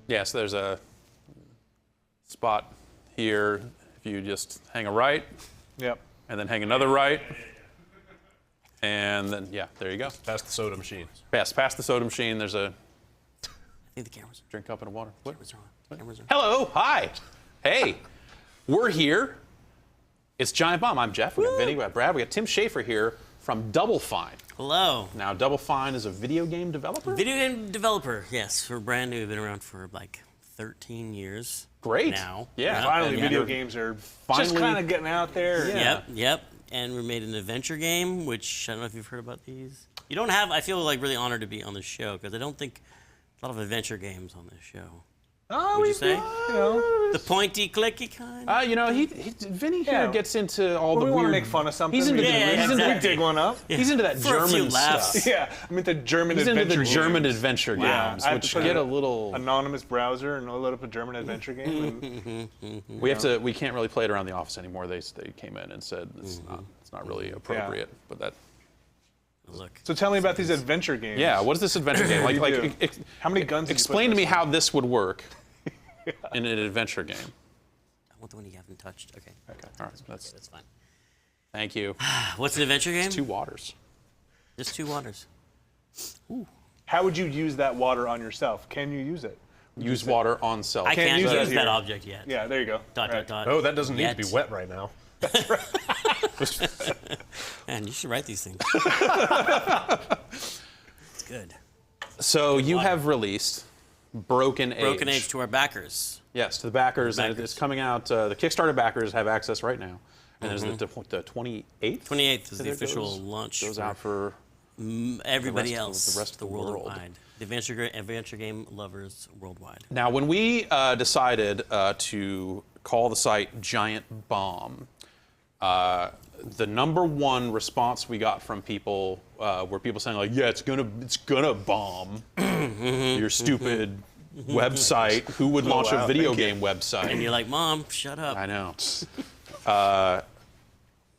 Yeah, so there's a spot here. If you just hang a right, Yep. and then hang another right, and then, yeah, there you go. Past the soda machine. Past the soda machine, there's a I think the cameras. drink cup and a water. What? Cameras are on. Cameras are on. Hello, hi. Hey, we're here. It's Giant Bomb. I'm Jeff. We got Vinny, we got Brad, we got Tim Schafer here from Double Fine. Hello. Now, Double Fine is a video game developer? Video game developer, yes. We're brand new. We've been around for like 13 years. Great. Now. Yeah. Finally, Yeah. video games are Finally- just kind of getting out there. Yeah. Yep. And we made an adventure game, which I don't know if you've heard about these. You don't have, I feel like really honored to be on this show because I don't think a lot of adventure games on this show. Oh, Would you say? You know, The pointy, clicky kind? You know, Vinny here Yeah. gets into all when the we weird... want to make fun of something. He's into we, the- Yeah, he's we into- exactly. dig one up. He's into that For a few German laughs. stuff. Yeah, I'm into German He's into adventure the German games. adventure Yeah, games, I have to which put get a- a little... Anonymous browser and load up a German adventure game. And, We can't really play it around the office anymore. They came in and said it's not really appropriate. But that... Look. so tell me about these adventure games. Yeah, what is this adventure game? What do you do? How many guns did you Explain put to in me this how this would work in an adventure game. I want the one you haven't touched. Okay. Okay, all right, That's fine. thank you. What's an adventure game? 2 waters. Just 2 waters. How would you use that water on yourself? Can you use it? Use water on self. I can't use use that that here. object yet. Yeah, there you go. Dot, Right. dot, dot. Oh, that doesn't need to be Yet. wet right now. Man, you should write these things. It's good. So you have released Broken Age. Broken Age to our backers. Yes, to the backers, and Backers. it's coming out. The Kickstarter backers have access right now, and there's the 28th. 28th is the It official goes- launch. Goes for out for everybody the rest of- else. the rest of the world. worldwide. The adventure game lovers worldwide. now. When we decided to call the site Giant Bomb, the #1 response we got from people were people saying like, "Yeah, it's gonna bomb your stupid website. Who would launch a wow, video thank you. game website?" And you're like, Mom, shut up. I know.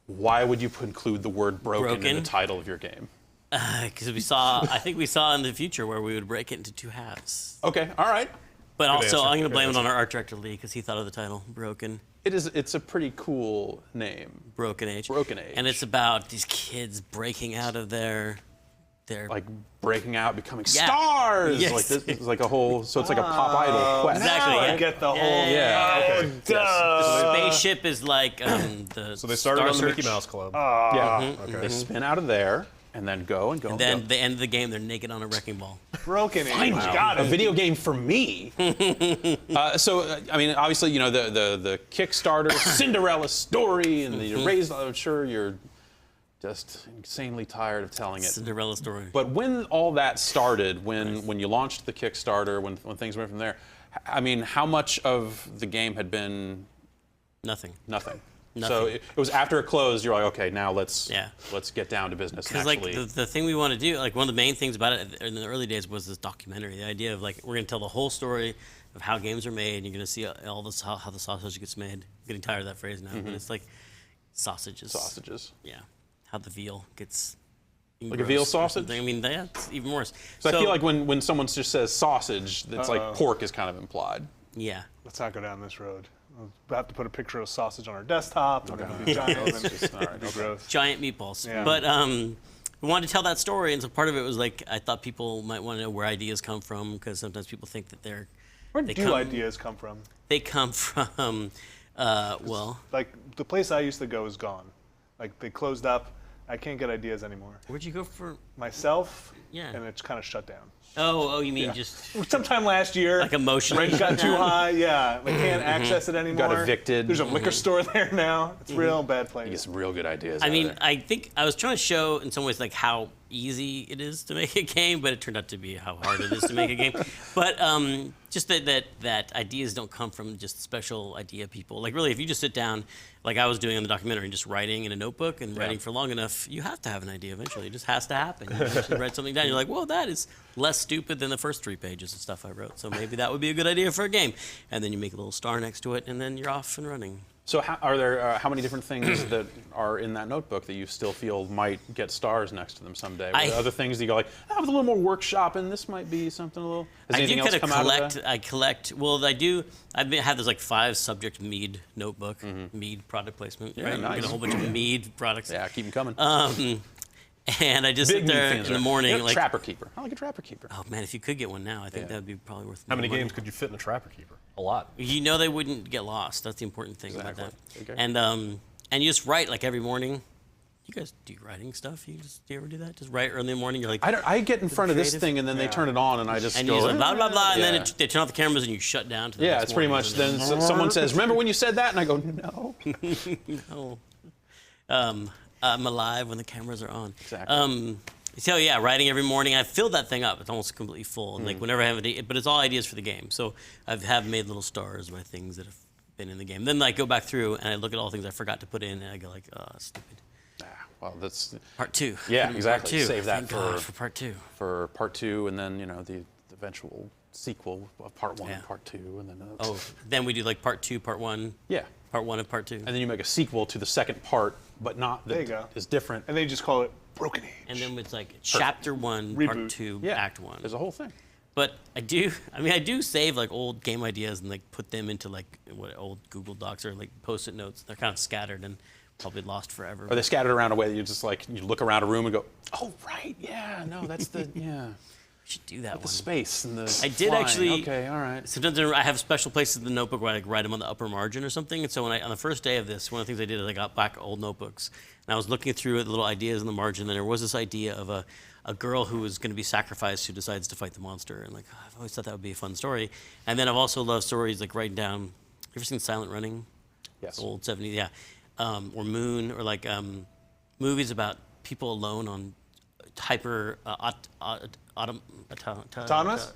Why would you include the word broken in Broken? the title of your game? Because I think we saw in the future where we would break it into 2 halves. Okay, all right. But also, answer. I'm going to Good blame it answer. on our art director Lee because he thought of the title, Broken. It's a pretty cool name. Broken Age. Broken Age. And it's about these kids breaking out of their Like breaking out, becoming Yeah. stars. Yes. Like this is like a whole. So it's like a pop idol quest. Exactly, Now I yeah. get the whole. Yeah. Okay. The spaceship is like the So they started Star on the Mickey Search. Mouse Club. Yeah. Okay. They spin out of there and then go and go. And Then go. the end of the game, they're naked on a wrecking ball. Broken Age. Got A it. video game for me. I mean, obviously, you know the Kickstarter Cinderella story and the raised. I'm sure you're just insanely tired of telling it. Cinderella story. But when all that started, when you launched the Kickstarter, when things went from there, I mean, how much of the game had been Nothing. nothing? Nothing. So it was after it closed, you're like, okay, now let's Yeah. get down to business. And Because like actually, the thing we want to do, like one of the main things about it in the early days was this documentary. The idea of like we're going to tell the whole story of how games are made. And you're going to see all this how the sausage gets made. I'm getting tired of that phrase now, but it's like sausages. sausages. Yeah, how the veal gets. Like a veal engrossed or sausage? something. I mean, yeah, it's even worse. So I feel like when someone just says sausage, it's like Uh-oh. pork is kind of implied. yeah. Let's not go down this road. We'll have to put a picture of sausage on our desktop. And it'll be giant. And it'll be gross. Giant meatballs. Yeah. But we wanted to tell that story, and so part of it was like I thought people might want to know where ideas come from because sometimes people think that Where they do come- ideas come from? they come from well, Like the place I used to go is gone. Like they closed up. I can't get ideas anymore. where'd you go for? Myself. Yeah. And it's kind of shut down. Oh, you mean Yeah. just Sometime last year. like emotionally? Rent got shut too down? high. Yeah. I can't access it anymore. Got evicted. There's a liquor store there now. It's a real bad You place. get some real good ideas. I out mean, of there. I think I was trying to show in some ways like how easy it is to make a game, but it turned out to be how hard it is to make a game. But just that ideas don't come from just special idea people. Like really, if you just sit down, like I was doing in the documentary, and just writing in a notebook and writing for long enough, you have to have an idea eventually. It just has to happen. You eventually write something down. You're like, well, that is less stupid than the first 3 pages of stuff I wrote. So maybe that would be a good idea for a game. And then you make a little star next to it, and then you're off and running. So are there how many different things that are in that notebook that you still feel might get stars next to them someday? Are there other things that you go like, with a little more workshop, and this might be something a little. Has anything else come out of that? I collect. Well, I do. I've had this like 5 subject mead notebook, mead product placement. Yeah, right? nice. Get a whole bunch of mead products. Yeah, keep them coming. And I just sit there in the morning, like Trapper Keeper. I like a Trapper Keeper. oh man, if you could get one now, I think that would be probably worth. How many more money. games could you fit in a Trapper Keeper? A lot. You know they wouldn't get lost. That's the important thing about that. Okay. And you just write like every morning. You guys do writing stuff? Do you ever do that? Just write early in the morning. You're like I get in front of this creative? thing and then they turn it on and I just and go you just blah blah blah, and Yeah. then they turn off the cameras and you shut down to the Yeah, next it's pretty morning, much. and Then someone says, "Remember when you said that?" And I go, "No." No. I'm alive when the cameras are on. Exactly. So yeah, writing every morning. I filled that thing up. It's almost completely full. And like whenever I have but it's all ideas for the game. So have made little stars by things that have been in the game. Then I go back through and I look at all the things I forgot to put in, and I go like, oh, stupid. Well, that's Part 2. Yeah, exactly. Part 2. Save that Thank God for part 2. for part 2, and then the eventual sequel of part 1 Yeah. and part 2, and then Then we do like part 2, part 1. yeah, Part 1 and part 2. and then you make a sequel to the second part, but not There you that go. is different. And they just call it Broken Age. And then it's like chapter 1, Reboot. part 2, Yeah, act 1. There's a whole thing. But I do save like old game ideas and like put them into like old Google Docs or like Post-it notes. They're kind of scattered and probably lost forever. Or they scattered around a way that you just like you look around a room and go, oh right, yeah, no, that's the yeah, We should do that the one. space and the. I did flying. actually- Okay, all right. Sometimes I have special places in the notebook where I like write them on the upper margin or something. And so on the first day of this, one of the things I did is I got back old notebooks and I was looking through the little ideas in the margin. And there was this idea of a girl who was going to be sacrificed who decides to fight the monster. And like I've always thought that would be a fun story. And then I've also loved stories like writing down. You ever seen Silent Running? Yes. Old 70s, yeah. Or Moon, or like movies about people alone on hyper Autonomous?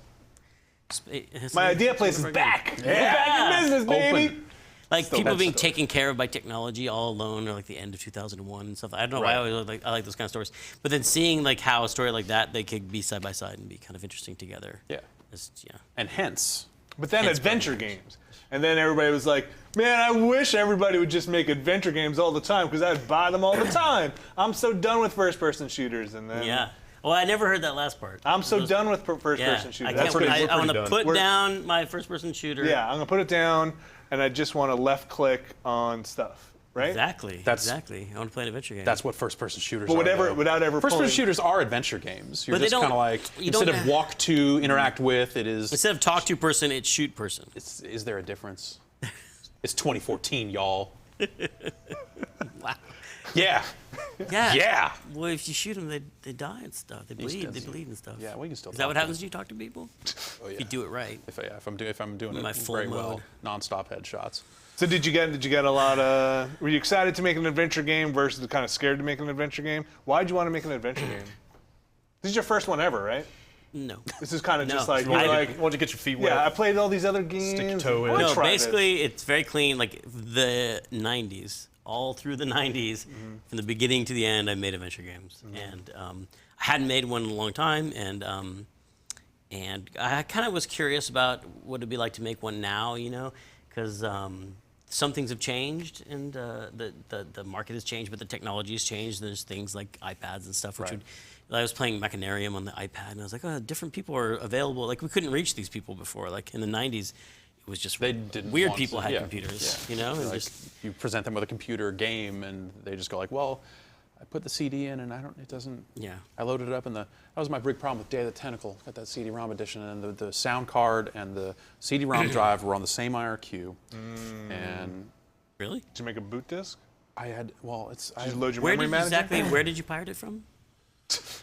My idea place is back. We're back in business, baby. Open. Like people best being story. taken care of by technology all alone, or like the end of 2001 and stuff. I don't know why I always I like those kind of stories. But then seeing like how a story like that they could be side by side and be kind of interesting together. Yeah, Yeah. and hence. But then It's adventure games. And then everybody was like, man, I wish everybody would just make adventure games all the time because I'd buy them all the time. I'm so done with first-person shooters. And then Yeah. Well, I never heard that last part. I'm so done with Yeah. first-person shooters. I That's can't. what I want to done. put We're- down my first-person shooter. Yeah, I'm gonna put it down, and I just want to left-click on stuff, right? Exactly. Exactly. I want to play an adventure game. That's what first-person shooters But are. whatever, though. without ever First-person pulling. shooters are adventure games. You're But they just kind don't- of like you instead don't of have- walk to, interact with, it is. Instead of talk to person, it's shoot person. Is there a difference? It's 2014, y'all. Wow. Yeah. Yeah. Yeah. Well, if you shoot them, they die and stuff. They bleed. still- They bleed and stuff. Yeah, we can still Is that talk what to happens when you talk to people? Oh, yeah. If you do it right. If I'm doing My it full very mode. well, non-stop headshots. So did you get a lot of? Were you excited to make an adventure game versus kind of scared to make an adventure game? Why'd you want to make an adventure game? This is your first one ever, right? No. This is kind of No. just like You you're wanted, like, wanted to get your feet wet. yeah, I played all these other games. your toe in. I wanna No, try this. basically, it's very clean. Like the 90s, all through the 90s, from the beginning to the end, I made adventure games. And I hadn't made one in a long time. And I kind of was curious about what it'd be like to make one now, because some things have changed and the market has changed, but the technology has changed. There's things like iPads and stuff, which I was playing Machinarium on the iPad, and I was like, oh, different people are available. Like, we couldn't reach these people before. Like, in the 90s, it was just They didn't weird want people to- had yeah, computers, yeah. and Like, just you present them with a computer game, and they just go like, "Well, I put the CD in, and it doesn't." Yeah. I loaded it up, and that was my big problem with Day of the Tentacle. Got that CD-ROM edition, and the sound card and the CD-ROM drive were on the same IRQ, and really. Did you make a boot disk? I had Did you load your Where memory did manager? where did you pirate it from?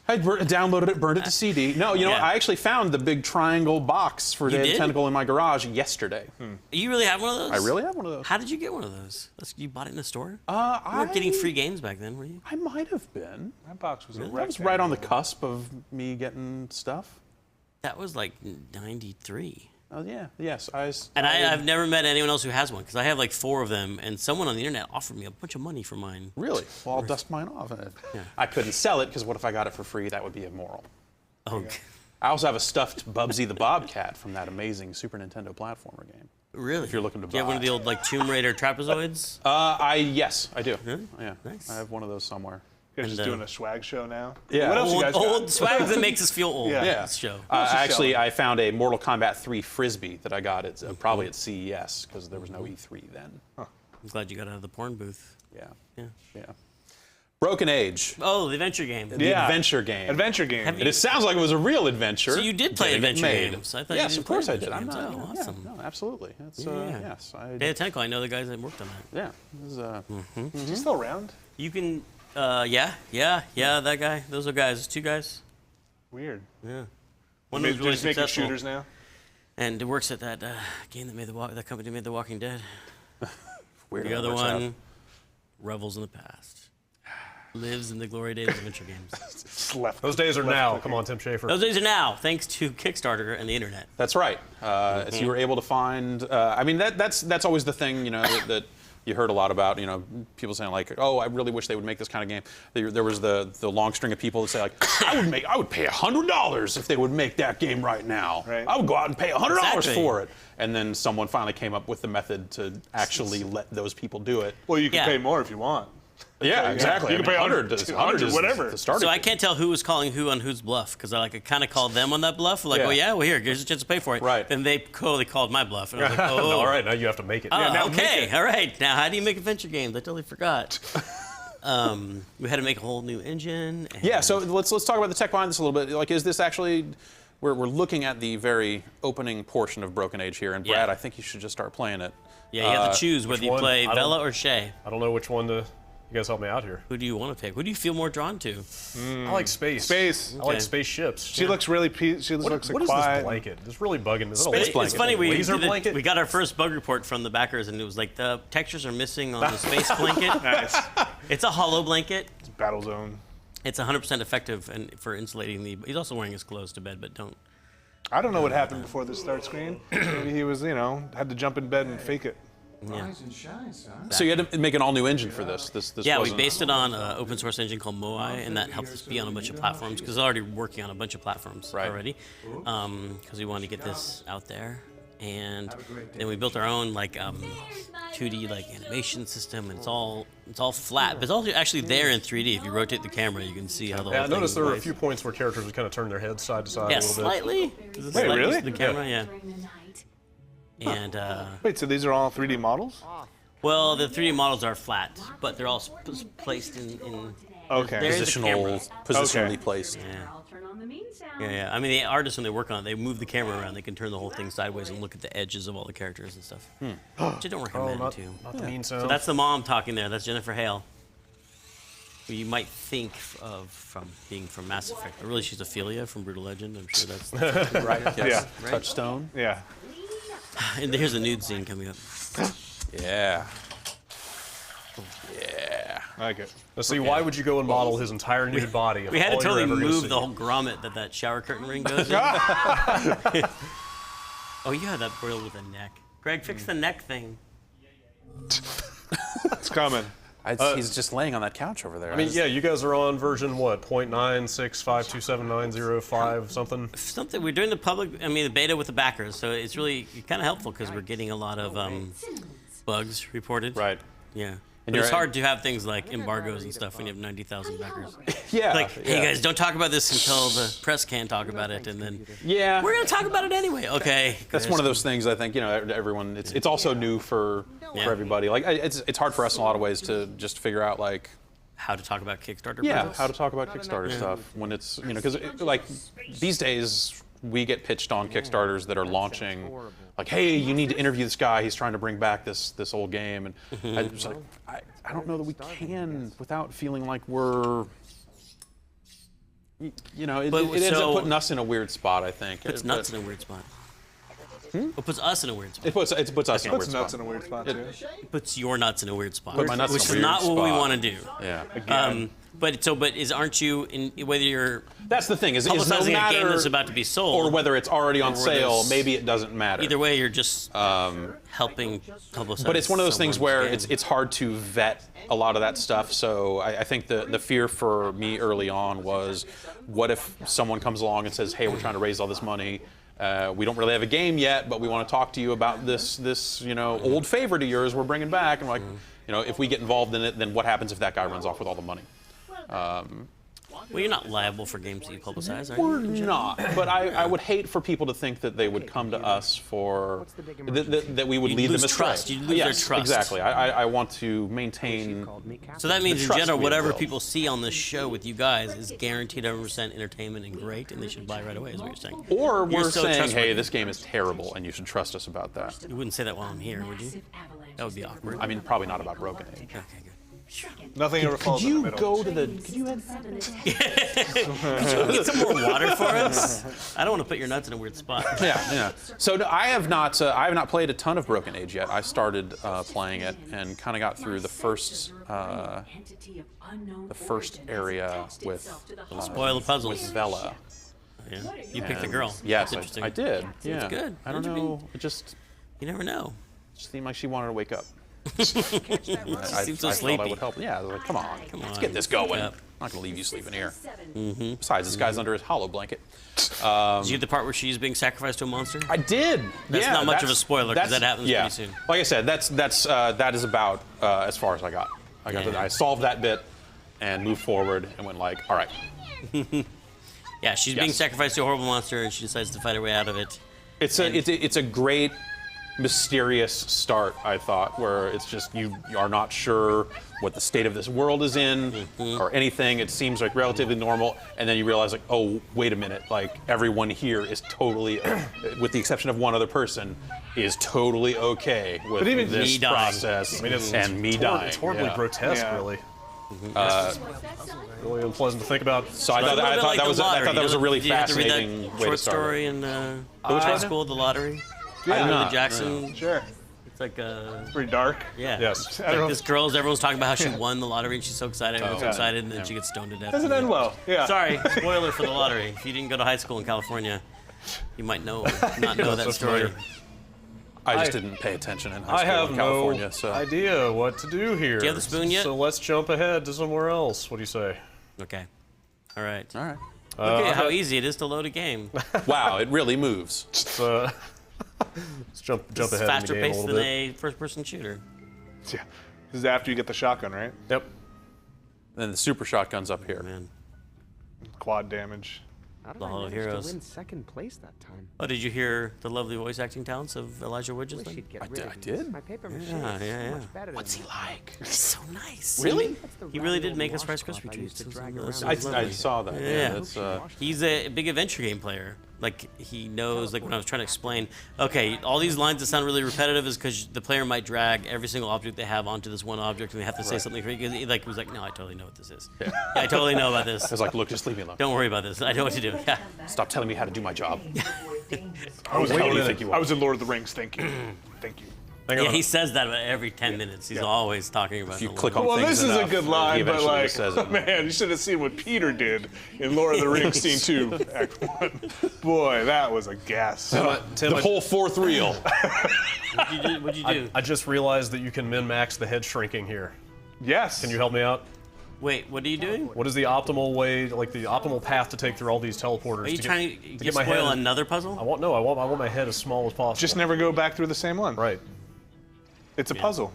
I downloaded it, burned it to CD. No, you know what? Yeah. I actually found the big triangle box for Day of the did? Tentacle in my garage yesterday. You really have one of those? I really have one of those. How did you get one of those? You bought it in a store? You I weren't getting free games back then, were you? I might have been. That box was a That was right on the rectangle. cusp of me getting stuff. That was like 93. Oh yeah, yes. And I've never met anyone else who has one, because I have like 4 of them, and someone on the internet offered me a bunch of money for mine. Really? Well, I'll dust mine off. Yeah. I couldn't sell it because what if I got it for free? That would be immoral. Oh, I also have a stuffed Bubsy the Bobcat from that amazing Super Nintendo platformer game. Really? If you're looking to Do you have one of buy. the old like Tomb Raider trapezoids? Yes, I do. Really? Yeah, Nice. I have one of those somewhere. You guys just And, doing a swag show now? Yeah. What else you guys got? Old swag that makes us feel old. Yeah. Yeah. This show. Actually, selling? I found a Mortal Kombat 3 frisbee that I got at probably at CES because there was no E3 then. I'm glad you got out of the porn booth. Yeah. Yeah. Yeah. Broken Age. Oh, the adventure game. The Yeah. adventure game. Adventure game. Have you- It sounds like it was a real adventure. So you did play Getting it adventure made. games. I thought Yes, you did of course play I did. I'm adventure not. games. Oh, yeah, awesome. no, absolutely. That's, Yeah. yes. Day of Tentacle, I know the guys that worked on that. Yeah. This is, Is he still around? You can, yeah, that guy. Those are guys. There's two guys. Weird. Yeah. One was really Just making successful. shooters now? And it works at that game that made that company made The Walking Dead. weird The how it other works out. one revels in the past. Lives in the glory days of adventure games. Slept. Those days are now. Come on, Tim Schafer. Those days are now, thanks to Kickstarter and the internet. That's right. So you were able to find. I mean, that's always the thing, you know, that you heard a lot about. You know, people saying like, "Oh, I really wish they would make this kind of game." There was the long string of people that say like, "I would pay $100 if they would make that game right now. Right. I would go out and pay $100 Exactly. for it." And then someone finally came up with the method to actually let those people do it. Well, you can Yeah. pay more if you want. Yeah, exactly. You can pay 100, 100, is whatever. the starting. So I can't tell who was calling who on whose bluff because I kind of called them on that bluff. Like, Yeah. oh yeah, well here, here's a chance to pay for it. Right. Then they totally called my bluff, and I was like, oh, All right, now you have to make it. Oh, now okay, make it. all right. Now, how do you make adventure games? I totally forgot. We had to make a whole new engine. And Yeah, so let's talk about the tech behind this a little bit. Like, is this actually? We're looking at the very opening portion of Broken Age here, and Brad, Yeah. I think you should just start playing it. Yeah, you have to choose whether you one? play I don't- Vela or Shay. I don't know which one to. You guys help me out here. Who do you want to pick? Who do you feel more drawn to? I like space. Space. I like Okay. spaceships. She looks really she looks What like is this quiet. blanket? It's really bugging me. Is it a Space laser blanket. It's funny, we laser did blanket? we got our first bug report from the backers, and it was like the textures are missing on the space blanket. Nice. It's a hollow blanket. It's Battle Zone. It's 100% effective and for insulating the. He's also wearing his clothes to bed, but don't. I don't know what happened before the start screen. Maybe he was, had to jump in bed and fake it. Yeah. Rise and shine, son. So you had to make an all-new engine for this. This Yeah, we wasn't- based it on an open source engine called Moai, and that helps us be on a bunch of platforms because it's already working on a bunch of platforms Right. already. Because we wanted to get this out there, and then we built our own 2D animation system, and it's all flat, but it's also actually there in 3D. If you rotate the camera, you can see how the Yeah, I whole thing noticed there were a plays. few points where characters would kind of turn their heads side to side Yeah, a little bit. slightly. Is it Wait, slightly really? to the camera, yeah. During the night. And Wait, so these are all 3D models? well, the 3D models are flat, but they're all placed in Okay. There's the camera. positionally Okay. placed. yeah. I'll turn on the mean sound. Yeah. I mean, the artists, when they work on it, they move the camera around. They can turn the whole thing sideways and look at the edges of all the characters and stuff. Which I don't Oh, recommend, not, too. not the mean sound. So that's the mom talking there. That's Jennifer Hale, who you might think of from being from Mass Effect. But really, she's Ophelia from Brutal Legend. I'm sure that's... Right. Yes. Yeah. Touchstone. Yeah. And here's a nude scene coming up. Yeah. Yeah. I like it. Now, see, why would you go and model his entire nude body? If We had to all you're totally ever gonna move see- the whole grommet that shower curtain ring goes in. Oh, yeah, that grill with a neck. Greg, fix the neck thing. It's coming. He's just laying on that couch over there. I mean, yeah, you guys are on version what? 0.9652790 something. Something we're doing the beta with the backers, so it's really kind of helpful because we're getting a lot of bugs reported. Right. Yeah. And But it's you're- hard to have things like embargoes and stuff when you have 90,000 backers. Yeah. Like, hey yeah. guys, don't talk about this until the press can talk about it, and then Yeah. we're gonna talk about it anyway. Okay. That's one of those things. I think everyone. It's also new for everybody. Like it's hard for us in a lot of ways to just figure out like How to talk about Kickstarter. yeah projects. how to talk about Kickstarter stuff when it's because like these days we get pitched on Kickstarters that are launching like, hey, you need to interview this guy. He's trying to bring back this old game, and I was like, I don't know that we can without feeling like we're. It But ends up so- putting us in a weird spot. I think Puts nuts in a weird spot. It puts us in a weird spot. It puts us in a Puts weird nuts spot. in a weird spot, too. It puts your nuts in a weird spot. Put my nuts in which a is weird not what we spot. want to do. Yeah. Aren't you in whether you're That's the thing is no publicizing a game matter that's about to be sold, or whether it's already on whether sale, it's- maybe it doesn't matter. either way you're just helping publicize. But it's one of those things where someone's game. it's hard to vet a lot of that stuff. So I think the fear for me early on was, what if someone comes along and says, hey, we're trying to raise all this money, We don't really have a game yet, but we want to talk to you about this old favorite of yours we're bringing back. And we're like, if we get involved in it, then what happens if that guy runs off with all the money? Well, you're not liable for games that you publicize, are We're you? not, but I would hate for people to think that they would come to us for that we would You'd lead lose them astray. trust. You'd lose their Yes, trust. exactly. I want to maintain. So that means, in trust general, we whatever built. people see on this show with you guys is guaranteed 100% entertainment and great, and they should buy right away, is what you're saying. Or You're we're so saying, trustworthy. hey, this game is terrible, and you should trust us about that. You wouldn't say that while I'm here, would you? That would be awkward. I mean, probably not about Broken Age. Okay, good. Nothing ever falls in the middle. Could you have Get some more water for us? I don't want to put your nuts in a weird spot. Yeah. So no, I have not played a ton of Broken Age yet. I started playing it and kind of got through the first area with Spoil the puzzles. Vela. Yeah. You picked the And- girl. Yes, That's interesting. I did. Yeah. good. I don't How'd you know. It just You never know. seemed like she wanted to wake up. She seems so I thought I sleepy. would help. Yeah, I was like, come on, let's on, get this going. wake I'm up. not gonna leave you sleeping here. Besides, this guy's under his hollow blanket. Did you get the part where she's being sacrificed to a monster? I did. That's yeah, not much of a spoiler, 'cause that happens yeah. pretty soon. Like I said, that is about as far as I got. Yeah. I solved that bit and moved forward and went like, all right. Yeah, she's being Yes. sacrificed to a horrible monster, and she decides to fight her way out of it. It's a great mysterious start, I thought, where it's just you are not sure what the state of this world is in or anything. It seems like relatively normal, and then you realize like, oh, wait a minute, like everyone here is totally, with the exception of one other person, is totally okay with even this me dying. process and me dying. It's horribly Yeah. grotesque, Yeah. really. Really unpleasant to think about. So I It's a thought little bit like that the was I lottery. thought that was a really Did you have to read that fascinating way to short start. story in high school, The Lottery? I did not. Billy Jackson. Sure. It's like Pretty dark. yeah. Yes. It's I don't like know. this girl's, everyone's talking about how she won the lottery and she's so excited, everyone's so Yeah. excited, and then she gets stoned to death. Doesn't end well. Yeah. Sorry, spoiler for the lottery. If you didn't go to high school in California, you might not know that so story. familiar. I just I- didn't pay attention in high I school have in no California. So idea what to do here. Do you have the spoon yet? So let's jump ahead to somewhere else. What do you say? Okay. All right. all right. Look at how okay. easy it is to load a game. Wow, it really moves. Let's jump It's ahead faster in the game a paced little than bit. a first-person shooter. Yeah. This is after you get the shotgun, right? Yep. Then the super shotgun's up here. Man. Quad damage. How did The I Hall of manage Heroes. to win second place that time? Oh, did you hear the lovely voice acting talents of Elijah Wood just Wish then? he'd get I rid did- of I these. did? My paper mache Yeah, is yeah, so yeah. much better What's than he mine. like? He's so nice. Really? That's the He really did raggedy make old us Rice Krispie washcloth I treats. used to It was drag lovely. around. I saw that. Yeah. That's, He's a big adventure game player. Like, he knows, like, when I was trying to explain, okay, all these lines that sound really repetitive is because the player might drag every single object they have onto this one object and they have to say something. He was like, no, I totally know what this is. Yeah, I totally know about this. I was like, look, just leave me alone. Don't worry about this. I know what to do. Yeah. Stop telling me how to do my job. I was, Wait, what do you think you I are? was in Lord of the Rings. Thank you. Thank you. Hang on. Yeah, he says that about every 10 minutes. He's always talking about If you the click Lord. on Well, things this is a enough, good he line, but eventually like, says it. man, you should have seen what Peter did in Lord of the Rings Scene 2, Act 1. Boy, that was a gas. Tim, The whole fourth reel. What'd you do? I just realized that you can min-max the head shrinking here. Yes. Can you help me out? Wait, what are you doing? What is the optimal way, like the optimal path to take through all these teleporters? Are you to trying get, to get my spoil head? another puzzle? I want my head as small as possible. Just never go back through the same one. Right. It's a puzzle.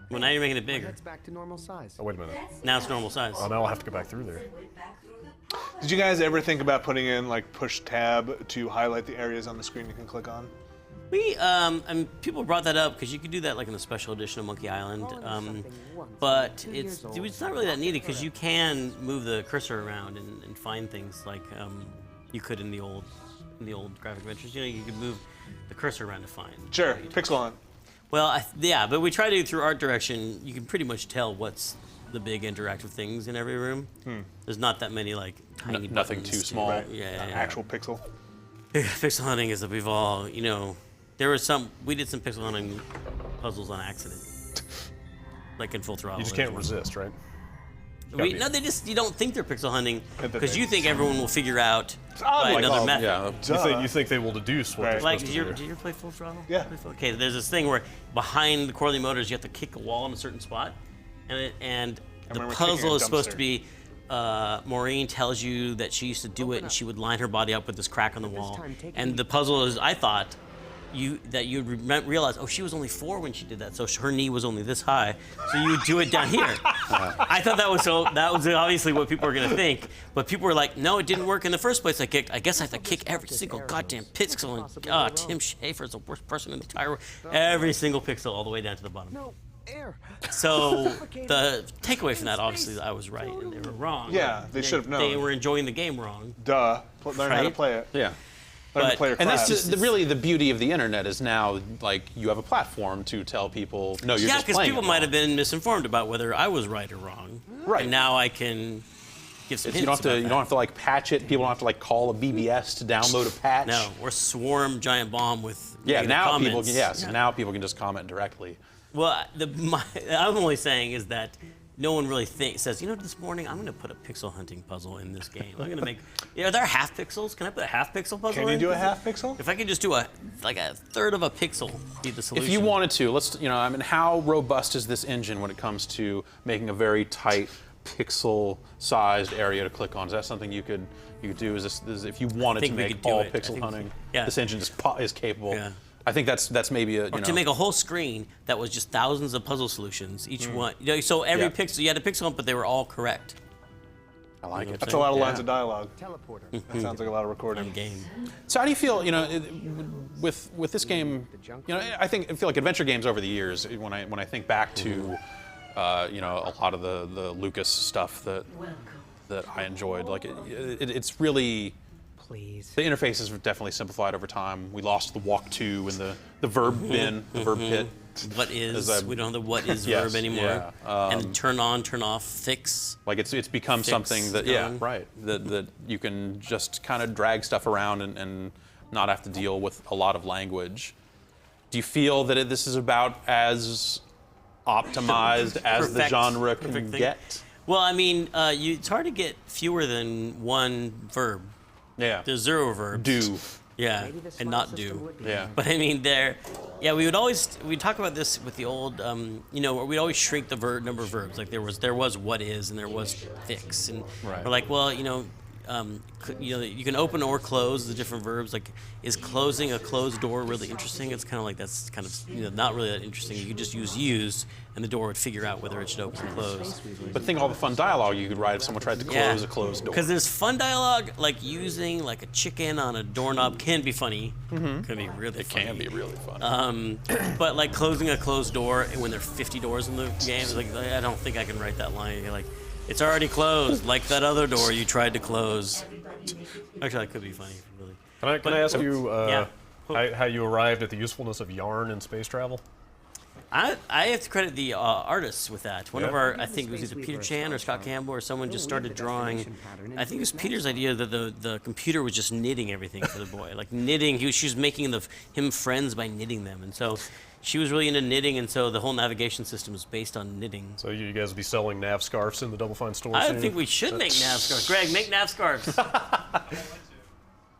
Well, now you're making it bigger. That's back to normal size. Oh, wait a minute. Now it's normal size. Oh, now I'll have to go back through there. Did you guys ever think about putting in like push tab to highlight the areas on the screen you can click on? We, and people brought that up because you could do that like in the special edition of Monkey Island, but it's not really that needed because you can move the cursor around and find things like you could in the old graphic adventures. You know, you could move the cursor around to find. Sure, pixel on. Well, yeah, but we try to through art direction. You can pretty much tell what's the big interactive things in every room. There's not that many like tiny Nothing buttons too to- small. Right. Yeah. Actual pixel. Pixel hunting is that we've all, we did some pixel hunting puzzles on accident. Like in Full Throttle. You just can't resist, right? You don't think they're pixel hunting At the because you thing. think everyone will figure out by like, another oh, method. Yeah. You think they will deduce what Right. they're Like, supposed did to do? you ever play Full Throttle? Yeah. Okay, there's this thing where behind the Corley motors you have to kick a wall in a certain spot, and the remember puzzle kicking a is supposed to dumpster. be Maureen tells you that she used to do it, and she would line her body up with this crack on the wall. time, take And it the puzzle is, I thought, you'd realize, oh, she was only 4 when she did that, so her knee was only this high. So you would do it down here. I thought that was obviously what people were gonna think, but people were like, no, it didn't work in the first place. I guess I have to kick every single goddamn pixel, and Tim Schafer is the worst person in the entire world. Every single pixel all the way down to the bottom. No air. So the takeaway from that, obviously, I was right and they were wrong. Yeah, they should have known. They were enjoying the game wrong. Duh. Learn how to Right? play it. Yeah. Learn to But- play your And that's class. just, really the beauty of the internet is now, like, you have a platform to tell people, no, you're Yeah, just because playing people it might wrong. have been misinformed about whether I was right or wrong. Right. And now I can give some You don't hints have to. about You that. don't have to like patch it. People don't have to like call a BBS to download a patch. No, or swarm giant bomb with Yeah. negative Now comments. people. Yes. Now people can just comment directly. Well, I'm only saying is that no one really says, this morning I'm going to put a pixel hunting puzzle in this game. I'm going to make, are there half pixels? Can I put a half pixel puzzle Can in? you do a half pixel? If I could just do a third of a pixel be the solution. If you wanted to, I mean, how robust is this engine when it comes to making a very tight pixel-sized area to click on? Is that something you could do? Is if you wanted to think we make could do all it. I pixel think- hunting, yeah. this engine is capable. Yeah. I think that's maybe a to make a whole screen that was just thousands of puzzle solutions, each one. So every Yeah. pixel, you had a pixel hunt, but they were all correct. I like it. That's a lot of Yeah. lines of dialogue. Teleporter. That sounds like a lot of On recording. game. So how do you feel, with this game? I feel like adventure games over the years. When I think back to, a lot of the Lucas stuff that I enjoyed, like it's really. Please. The interface has definitely simplified over time. We lost the walk to and the verb bin, the verb pit. What is? As We don't have the what is Yes, verb anymore. yeah. And turn on, turn off, fix. Like it's become Fix something that done. right that you can just kind of drag stuff around and not have to deal with a lot of language. Do you feel that this is about as optimized as the Perfect- genre can perfect thing. get? Well, I mean, it's hard to get fewer than one verb. Yeah. There's 0 verbs. Do. Yeah, Maybe this and file not system do. would be- Yeah. But I mean, we'd talk about this with the old, where we'd always shrink the number of verbs. Like there was what is and there was fix, and Right. we're like, well, you can open or close the different verbs. Like, is closing a closed door really interesting? It's kind of like that's kind of not really that interesting. You could just use, and the door would figure out whether it should open or close. But think of all the fun dialogue you could write if someone tried to close a closed door. Because there's fun dialogue, like using like a chicken on a doorknob can be funny. Can be really funny. Can be really fun. But like closing a closed door when there are 50 doors in the game, it's like I don't think I can write that line. You're like, it's already closed, like that other door you tried to close. Actually, that could be funny. Really. Can I ask you Yeah. how you arrived at the usefulness of yarn in space travel? I have to credit the artists with that. One of Yeah? our, I think it was either Peter Chan or Scott Campbell or someone just started drawing. I think it was Peter's idea that the computer was just knitting everything for the boy, like knitting. She was making him friends by knitting them, and so she was really into knitting, and so the whole navigation system was based on knitting. So you guys will be selling nav scarves in the Double Fine store I soon? think we should make nav scarves. Greg, make nav scarves.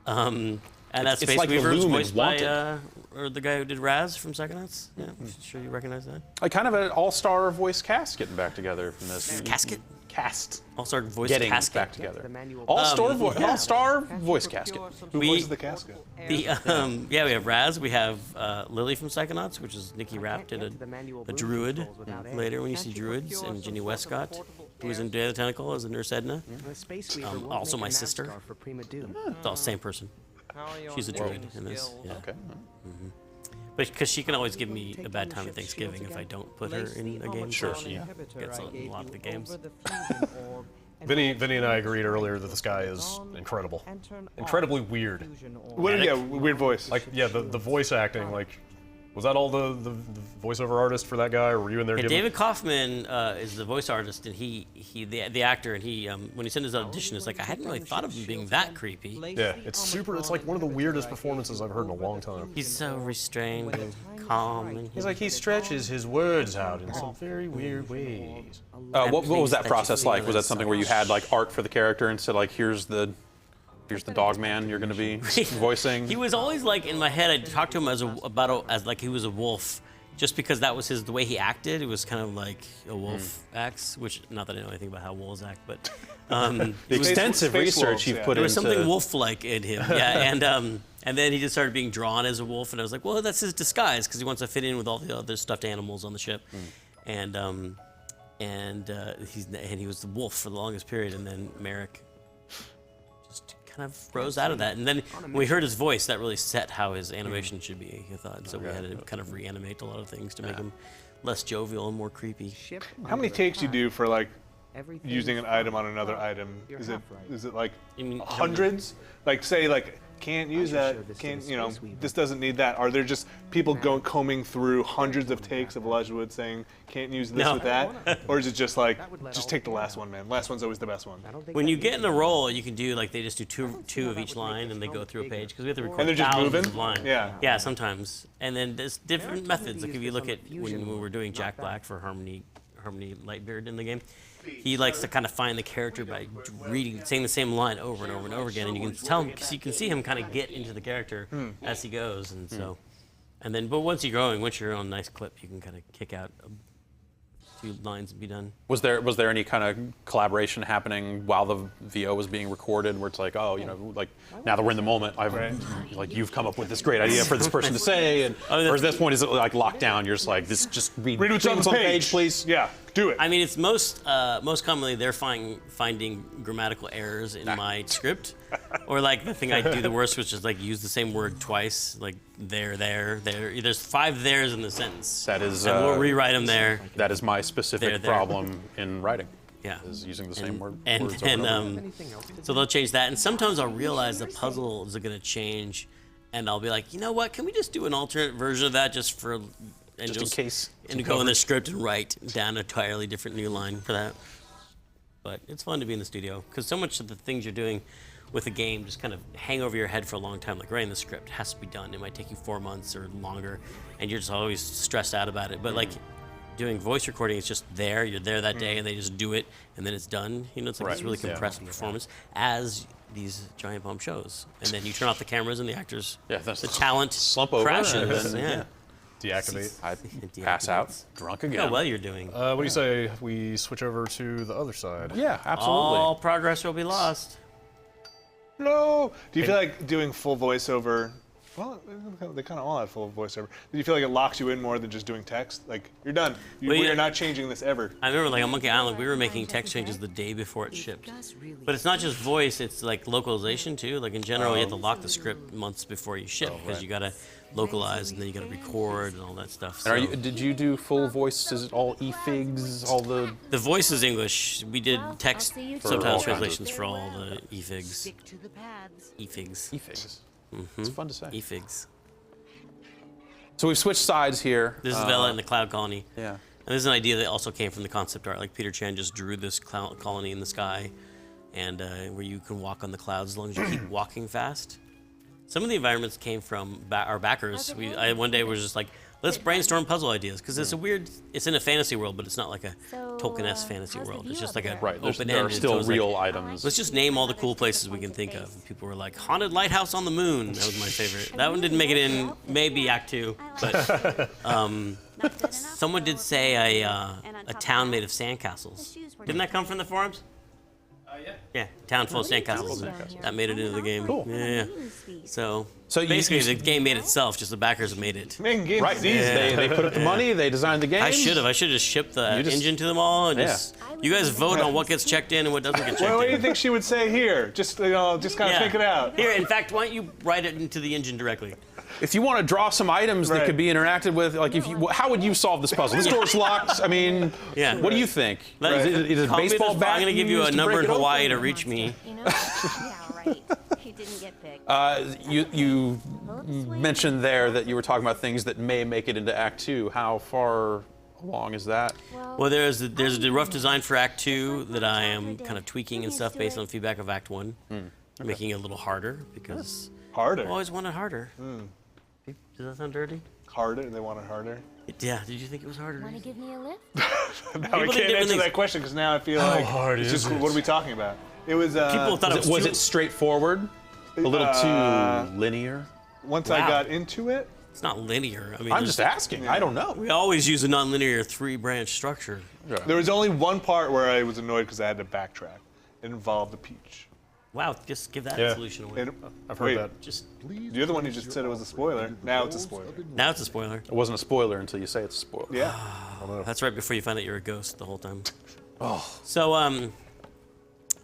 And that's It's Space like the Weavers, Loom in voiced by Wanted. or the guy who did Raz from Psychonauts. Yeah, sure you recognize that. Like kind of an all-star voice cast getting back together from this. Casket, Cast. all-star voice Getting casket. back together. The manual- All-star yeah. all-star voice casket. Who We- voices the casket? We have Raz. We have Lily from Psychonauts, which is Nikki Rapp did a druid later when you see druids, and Ginny Westcott, who was in Day of the Tentacle as a Nurse Edna. The Space Weaver won't also make my a nav sister. scarf for Prima Doom. It's all the same person. She's a druid in this. Yeah. Okay. But because she can always give me a bad time at Thanksgiving if I don't put her in a game. Sure, so she yeah. gets a lot of the games. Vinny and I agreed earlier that this guy is incredible. Incredibly weird. Weird voice. Like, yeah, the voice acting, like, was that all the voiceover artist for that guy, or were you in there Yeah, giving... David Kaufman is the voice artist, and the actor, and he when he sent his audition, it's like I hadn't really thought of him being that creepy. Yeah, it's like one of the weirdest performances I've heard in a long time. He's so restrained and calm, and He's like, he stretches his words out in some very weird ways. What was that that you process feel like? Was that is something so where you had like art for the character and said like, here's the dog man you're going to be voicing? He was always like in my head. I talked to him as like he was a wolf, just because that was the way he acted. It was kind of like a wolf acts, which not that I know anything about how wolves act, but The extensive space research wolves, you've yeah. put there was into something wolf-like in him. Yeah, and then he just started being drawn as a wolf, and I was like, well, that's his disguise because he wants to fit in with all the other stuffed animals on the ship, and he was the wolf for the longest period, and then Merrick just kind of rose out of that, and then when we heard his voice, that really set how his animation should be. I thought so. We had to kind of reanimate a lot of things to make him less jovial and more creepy. Ship How many takes you do for like Everything using an is item on another well, item? you're Is it half right. is it like You mean- hundreds? Like say like can't use should that. show this to Can't the you know? Space Weaver. This doesn't need that. Are there just people combing through hundreds of takes of Elijah Wood saying can't use this No. with that, or is it just like That would let just all take the the last out. one, man? Last one's always the best one. I don't think When that you means get in a anything. role, you can do like they just do two of each line, and they go through a page because we have to record And they're just thousands moving? of lines. Yeah. Yeah, sometimes. And then there's different Merrick told me methods. to Like if use you this look on the at fusion when we were doing not Jack that. Black for Harmony Lightbeard in the game, he likes to kind of find the character by saying the same line over and over and over again, and you can tell him, so you can see him kind of get into the character as he goes, and so, and then, but once you're on a nice clip, you can kind of kick out a few lines and be done. Was there any kind of collaboration happening while the VO was being recorded, where it's like, oh, you know, like now that we're in the moment, like you've come up with this great idea for this person to say, and or at this point is it like locked down? You're just like, this just read Read what's on the page, please. Yeah, do it. I mean, it's most commonly they're finding grammatical errors in my script, or like the thing I do the worst, which is like use the same word twice, like there. There's 5 there's in the sentence. That is. And we'll rewrite them there. That is my specific There. problem in writing. Yeah. Is using the same word. And words over and over. Anything else to so they'll change that, and sometimes I'll realize the puzzles are going to change, and I'll be like, you know what? Can we just do an alternate version of that just for and Just in case. and go in the script and write down an entirely different new line for that. But it's fun to be in the studio because so much of the things you're doing with a game just kind of hang over your head for a long time. Like writing the script has to be done. It might take you 4 months or longer, and you're just always stressed out about it. But like doing voice recording, it's just there. You're there that day, and they just do it, and then it's done. You know, it's like this really compressed performance as these giant bomb shows. And then you turn off the cameras, and the actors, that's the talent slump over, crashes. and then, Yeah. Deactivate. I pass out drunk again. How well you're doing. What do you say we switch over to the other side? Yeah, absolutely. All progress will be lost. No. Do you feel like doing full voiceover? Well, they kind of all have full voiceover. Do you feel like it locks you in more than just doing text? Like you're done. Well, We yeah. are not changing this ever. I remember, like on Monkey Island, we were making text changes the day before it shipped. But it's not just voice; it's like localization too. Like in general, you have to lock the script months before you ship because you gotta localize and then you gotta record and all that stuff. And So did you do full voice? Is it all e-figs? All the the voice is English. We did Well, text I'll see you For all subtitles kinds of- translations for all the e-figs. Stick to the pads. E-figs. e-figs? It's fun to say. E-figs. So we've switched sides here. This is Vela in the Cloud Colony. Yeah. And this is an idea that also came from the concept art. Like Peter Chan just drew this colony in the sky, and where you can walk on the clouds as long as you keep walking fast. Some of the environments came from our backers. One day was just like, let's brainstorm puzzle ideas because it's a weird. It's in a fantasy world, but it's not like a Tolkien-esque fantasy how's the world. It's view just up like a there? Right. There open-ended. are so still it was like, real items. let's just name all the cool places we can think of. And people were like, haunted lighthouse on the moon. That was my favorite. That one didn't make it in maybe Act 2, but someone did say a town made of sandcastles. Didn't that come from the forums? Yeah, town full of sandcastles. That made it into the game. Cool. Yeah. So So you- basically, the game made itself. Just the backers made it. Making games Right. is easy. They put up the money. They designed the game. I should have. I should have just shipped the You just- engine to them all, and Yeah. just you guys vote on what gets checked in and what doesn't get checked What do you in. think she would say here? Just kind of think it out. Here, in fact, why don't you write it into the engine directly? If you want to draw some items that Right. could be interacted with, like how would you solve this puzzle? This door's locked. I mean, Yeah. what do you think? Right. Is it a Call me baseball this- bat? I'm going to give you used a to number break in it Hawaii open? to reach me. You know? Yeah, right. He didn't get picked. You mentioned there that you were talking about things that may make it into Act 2. How far along is that? Well, there's a rough design for Act 2 that I am kind of tweaking and stuff based on feedback of Act 1, making it a little harder because Harder. I always wanted harder. Does that sound dirty? Harder. They want it harder. Yeah. Did you think it was harder? Want to give me a lift? Now I think can't different answer things. that question because now I feel like hard it's is just it? what are we talking about? It was People thought Was too- it straightforward? A little too linear? once I Wow. got into it. It's not linear. I mean, I'm just asking. I don't know. we always use a non-linear 3-branch structure. There was only one part where I was annoyed because I had to backtrack. It involved the peach. Wow, just give that Yeah. solution away. And, I've heard wait, that. Just You're the one who just said it was a spoiler. Now it's a spoiler. now it's a spoiler. It wasn't a spoiler until you say it's a spoiler. Yeah. That's right before you find out you're a ghost the whole time. Oh. So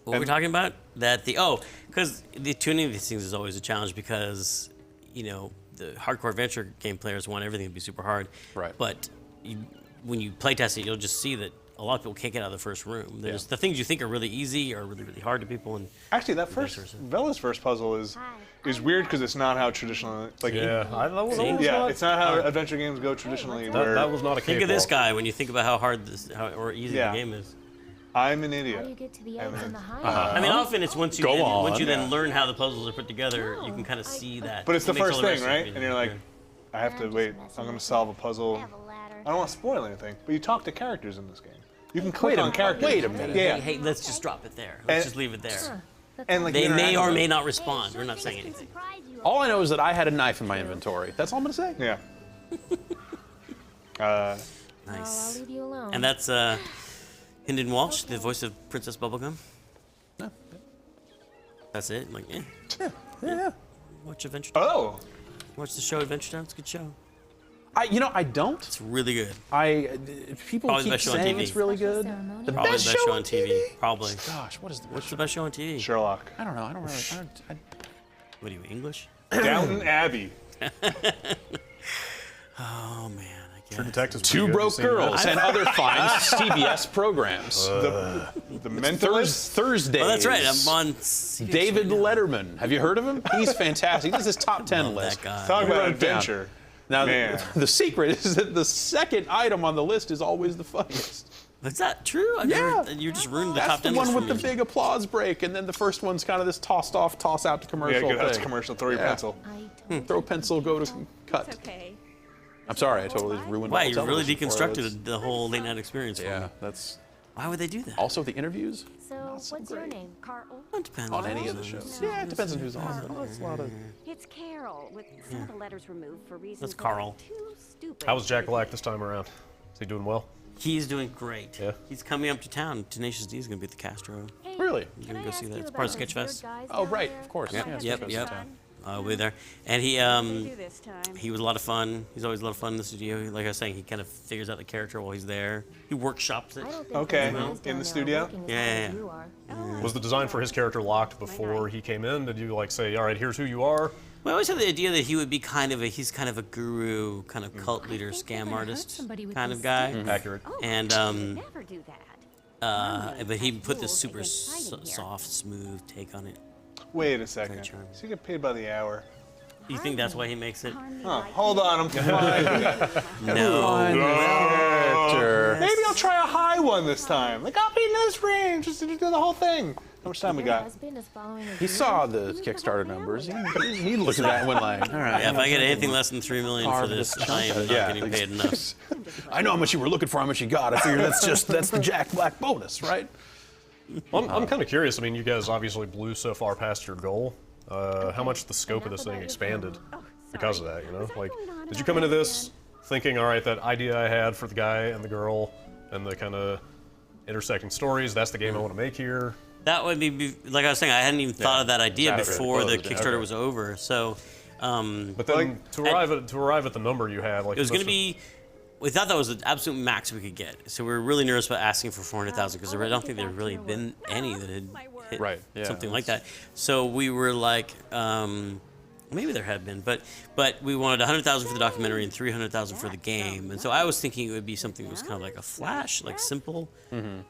what were we talking about? Because the tuning of these things is always a challenge because the hardcore adventure game players want everything to be super hard. Right. But when you playtest it, you'll just see that a lot of people can't get out of the first room. There's the things you think are really easy are really, really hard to people. And Actually, that Bella's first puzzle is weird because it's not how traditional. Yeah, I don't know. Yeah, it's not how adventure games go traditionally. where That was not a think of this cakewalk. guy when you think about how hard or easy Yeah. the game is. I'm an How do you idiot. get to the eggs in the hive? I mean, often it's once you Go once you on. then learn how the puzzles are put together, you can kind of see that. But it's It the makes first all the thing, rest of it right? easy. And you're like, Yeah. I have to wait. I'm going to solve a puzzle. I have a ladder. I don't want to spoil anything, but you talk to characters in this game. You can click on characters. Wait a minute. Yeah. Hey, let's just drop it there. Let's And- just leave it there. And like They may or interact- may not respond. We're not saying anything. All I know is that I had a knife in my inventory. That's all I'm gonna say. Yeah. I'll Nice. leave you alone. And that's Hynden Walsh, the voice of Princess Bubblegum. No. That's it. Like, Yeah. watch Adventure Time. Oh. Watch the show Adventure Time. It's a good show. I don't. It's really good. People Probably the keep best show on saying TV. it's really good. Ceremony? The Probably best the best show show on TV. Probably. Gosh, what is the What's the best show on TV? Sherlock. I don't know. I don't really. What are you, English? Downton Abbey. Oh, man. I True guess. Detective's Two pretty good. Broke You've seen that? Girls and other fine CBS programs. The Mentalist. Thursdays. Oh, that's right. I'm on CBS David right now. Letterman. Have you heard of him? He's fantastic. He does his top 10 Love list. that guy. Talk We about wrote it down. adventure. Now, Man. the secret is that the second item on the list is always the funniest. Is that true? I've Yeah. never, you just ruined the That's top the 10 one list with for the me. big applause break, and then the first one's kind of this tossed off, toss out to Yeah, commercial good. That's thing. commercial. Throw your Yeah. pencil. I don't Throw pencil, go to cut. It's okay. I'm sorry, I totally ruined Wow, all you really television for us. deconstructed the whole late night experience for Yeah, me. that's Why would they do that? also the interviews So, what's your name? Carl? It depends on any of the shows. Yeah, it depends on who's on. Oh, it's a lot of. It's Carol, with some of the letters removed for reasons That's that are Carl. too stupid. How was Jack Black this time around? Is he doing well? He's doing great. Yeah. He's coming up to town. Tenacious D is going to be at the Castro. Hey, Really? can gonna I go ask see that. you It's part of about those Sketchfest. weird guys Oh, down right, there? of course. Yep, Yeah, yep, Sketchfest yep. town. We'll be there. And he Do this time. he was a lot of fun. He's always a lot of fun in the studio. Like I was saying, he kind of figures out the character while he's there. He workshops it. I don't think Okay, those guys in down the there are studio? working as Yeah, hard yeah, as yeah. you are. Was the design for his character locked before he came in? Did you like say, all right, here's who you are? We always had the idea that he would be he's kind of a guru, kind of cult leader, think you're scam gonna hurt artist somebody with kind these of guy. sticks. Accurate. Oh, And never do that. but he put this rules super against hiding here. soft, smooth take on it. Wait a second. charming. So you get paid by the hour. You think that's why he makes it? Huh, hold on, I'm fine. No. Character. Maybe I'll try a high one this time. Like, I'll be in this range just to do the whole thing. How much time we Your got? husband is following a He dream. saw the You Kickstarter have a numbers. family. He looked at that and went like, all right. Yeah, if I get anything less than $3 million for Carve this, this I am chunk not out. Yeah, getting paid enough. I know how much you were looking for, how much you got. I figure that's the Jack Black bonus, right? Well, I'm kind of curious. I mean, you guys obviously blew so far past your goal. How much the scope of this thing expanded because of that, you know? Like, did you come into this thinking, all right, that idea I had for the guy and the girl and the kind of intersecting stories, that's the game I want to make here? That would be like I was saying. I hadn't even thought of that idea That was before the closed, yeah. Kickstarter Okay. was over. So, But then to arrive at the number you had, like it was going to must have- be. We thought that was the absolute max we could get. So we were really nervous about asking for 400,000 because I don't think there had really been any that had hit Right, yeah, something like that. So we were like, maybe there had been, but we wanted 100,000 for the documentary and 300,000 for the game. And so I was thinking it would be something that was kind of like a flash, like simple.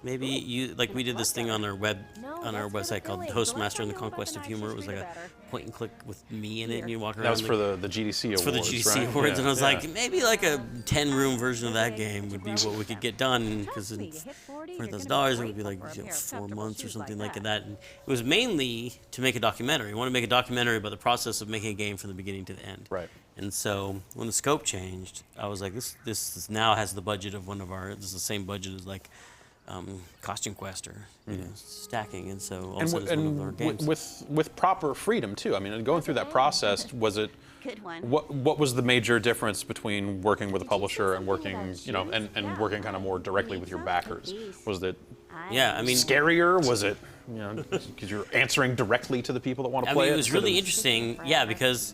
Maybe we did this thing on our website called Toastmaster and the Conquest of Humor. It was like a point and click with me in it, and you walk around. That was like- for the GDC awards, for the GDC right? awards, Yeah, and I was yeah. like, maybe like a 10-room version of that game would be what we could get done, because in $4,000 it would be like 4 months or something like that. And it was mainly to make a documentary. I wanted to make a documentary about the process of making a game from the beginning to the end. Right. And so when the scope changed, I was like, this now has the budget of this is the same budget as like Costume Quest or stacking, and so also And, it's one of our games. with proper freedom too. I mean, going through that process, was it good one. What was the major difference between working with a publisher and working, and working kind of more directly with your backers? Was it Yeah, I mean, scarier? Was it, because you're answering directly to the people that want to play it? It was really interesting, because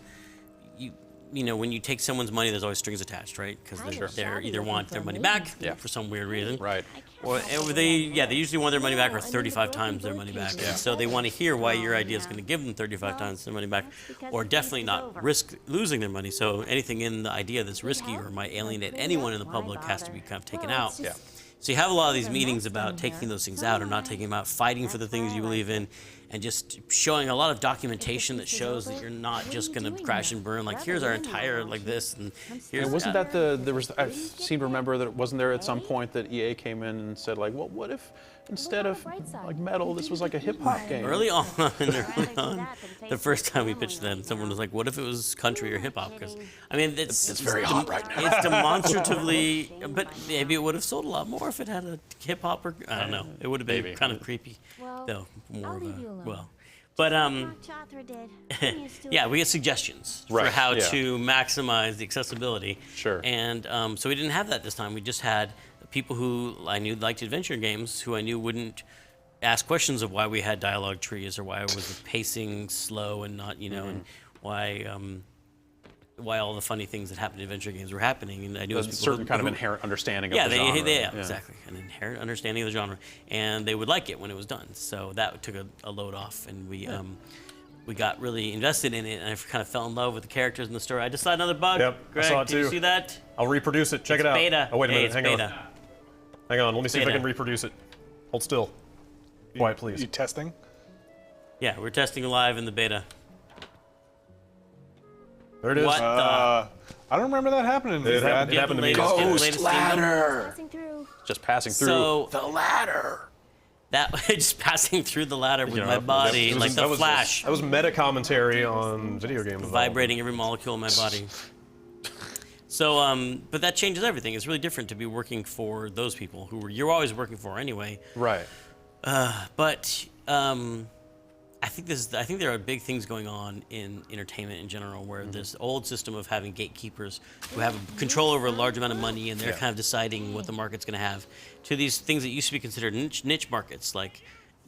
when you take someone's money, there's always strings attached, right? Because they either want their money back for some weird reason, Right. or they usually want their money back or 35 times their money back. And so they want to hear why your idea is going to give them 35 times their money back, or definitely not risk losing their money. So anything in the idea that's risky or might alienate anyone in the public has to be kind of taken out. Yeah. So you have a lot of these meetings about taking those things out or not taking them out, fighting for the things you believe in, and just showing a lot of documentation that shows that you're not just going to crash and burn. Like, here's our entire, like this, and here's... Wasn't that there was, I seem to remember that it wasn't there at some point that EA came in and said, like, well, what if instead of like metal, this was like a hip-hop game? Early on, the first time we pitched them, someone was like, what if it was country or hip-hop? Because, I mean, it's very hot right now. It's demonstratively, but maybe it would have sold a lot more if it had a hip-hop or, I don't know. It would have been kind of creepy, though, more of a, but yeah, we get suggestions for how to maximize the accessibility. Sure. And so we didn't have that this time. We just had people who I knew liked adventure games, who I knew wouldn't ask questions of why we had dialogue trees or why was the pacing slow and not, and why all the funny things that happen in adventure games were happening. And I knew it was a certain kind of inherent understanding of the genre. Exactly, an inherent understanding of the genre, and they would like it when it was done. So that took a load off, and we got really invested in it, and I kind of fell in love with the characters and the story. I just saw another bug. Yep, Greg, I saw it did you too. see that? I'll reproduce it. Check It's it out. beta. Oh, wait a minute. It's Hang beta. on. Hang on. Let me see if I Beta. can reproduce it. Hold still. Quiet, please. You testing? Yeah, we're testing live in the beta. There it is. What the? I don't remember that happening. It happened to me. Latest ladder. Passing through. Just passing through So- the ladder. That just passing through the ladder with my body, That was- like the that was- Flash, That was meta commentary on video game development. vibrating every molecule in my body. So, but that changes everything. It's really different to be working for those people you're always working for anyway. Right. But I think there are big things going on in entertainment in general, where this old system of having gatekeepers who have control over a large amount of money, and they're kind of deciding what the market's going to have, to these things that used to be considered niche markets, like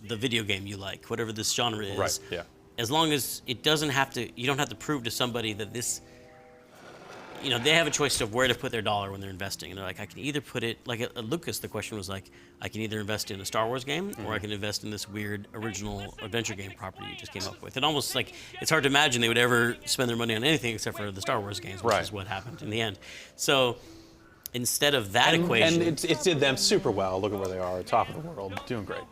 the video game you like, whatever this genre is. Right, yeah. As long as it doesn't have to, you don't have to prove to somebody that this. They have a choice of where to put their dollar when they're investing. And they're like, I can either put it, like at Lucas, the question was like, I can either invest in a Star Wars game or I can invest in this weird original adventure game property you just came up with. And almost like, it's hard to imagine they would ever spend their money on anything except for the Star Wars games, which is what happened in the end. So instead of that equation. And it did them super well. Look at where they are, top of the world, doing great.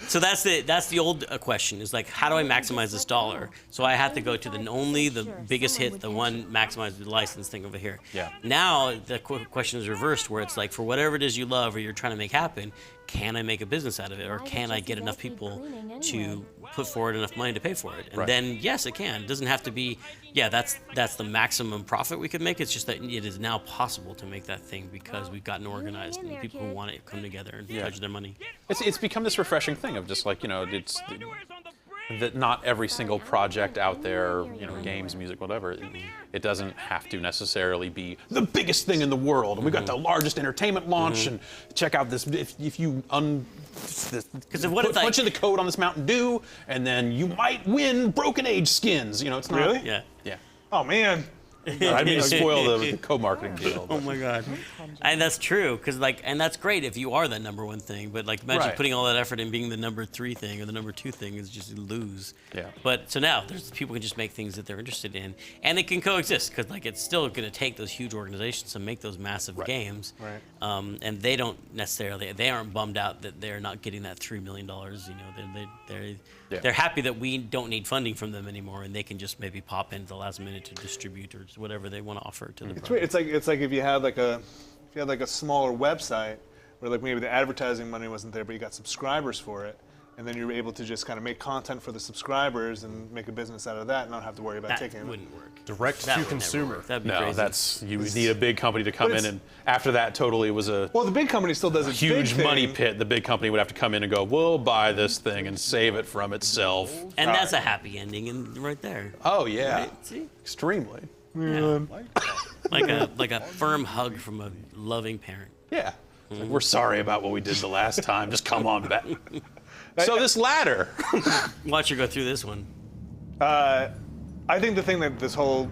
So that's the old question, is like, how do I maximize this dollar? So I have to go to the biggest hit, the one maximize the license thing over here. Yeah. Now the question is reversed, where it's like, for whatever it is you love or you're trying to make happen, can I make a business out of it, or can I get enough people to put forward enough money to pay for it? And then yes, it can. It doesn't have to be. Yeah, that's the maximum profit we could make. It's just that it is now possible to make that thing because we've gotten organized and people who want it come together and pledge their money. It's become this refreshing thing of just like, it's that not every single project out there, games, music, whatever, it doesn't have to necessarily be the biggest thing in the world. And we got the largest entertainment launch, and check out this. If you punch in the code on this Mountain Dew, and then you might win Broken Age skins. It's not Really? Yeah. Yeah. Oh man. I didn't mean to spoil the co-marketing deal. Oh my God, and that's true, and that's great if you are that number one thing. But imagine putting all that effort in being the number 3 thing or the number 2 thing is just you lose. Yeah. But so now there's people can just make things that they're interested in, and it can coexist because it's still going to take those huge organizations to make those massive games. Right. And they don't necessarily aren't bummed out that they're not getting that $3 million. They're happy that we don't need funding from them anymore, and they can just maybe pop in at the last minute to distribute or whatever they want to offer to the It's weird. project. It's like if you had a smaller website where maybe the advertising money wasn't there, but you got subscribers for it, and then you're able to just kind of make content for the subscribers and make a business out of that, and not have to worry about That taking it. wouldn't work. Direct That to would never consumer. work. That'd be No, crazy. you would need a big company to come But in, it's- and after that, totally was a Well, the big company still does a huge big money thing. pit. The big company would have to come in and go, we'll buy this thing and save it from itself. And that's a happy ending, and right there. Oh yeah, Right? See? extremely. Like a firm hug from a loving parent. Yeah. It's like, we're sorry about what we did the last time. Just come on back. So this ladder. Watch her go through this one. I think the thing that this whole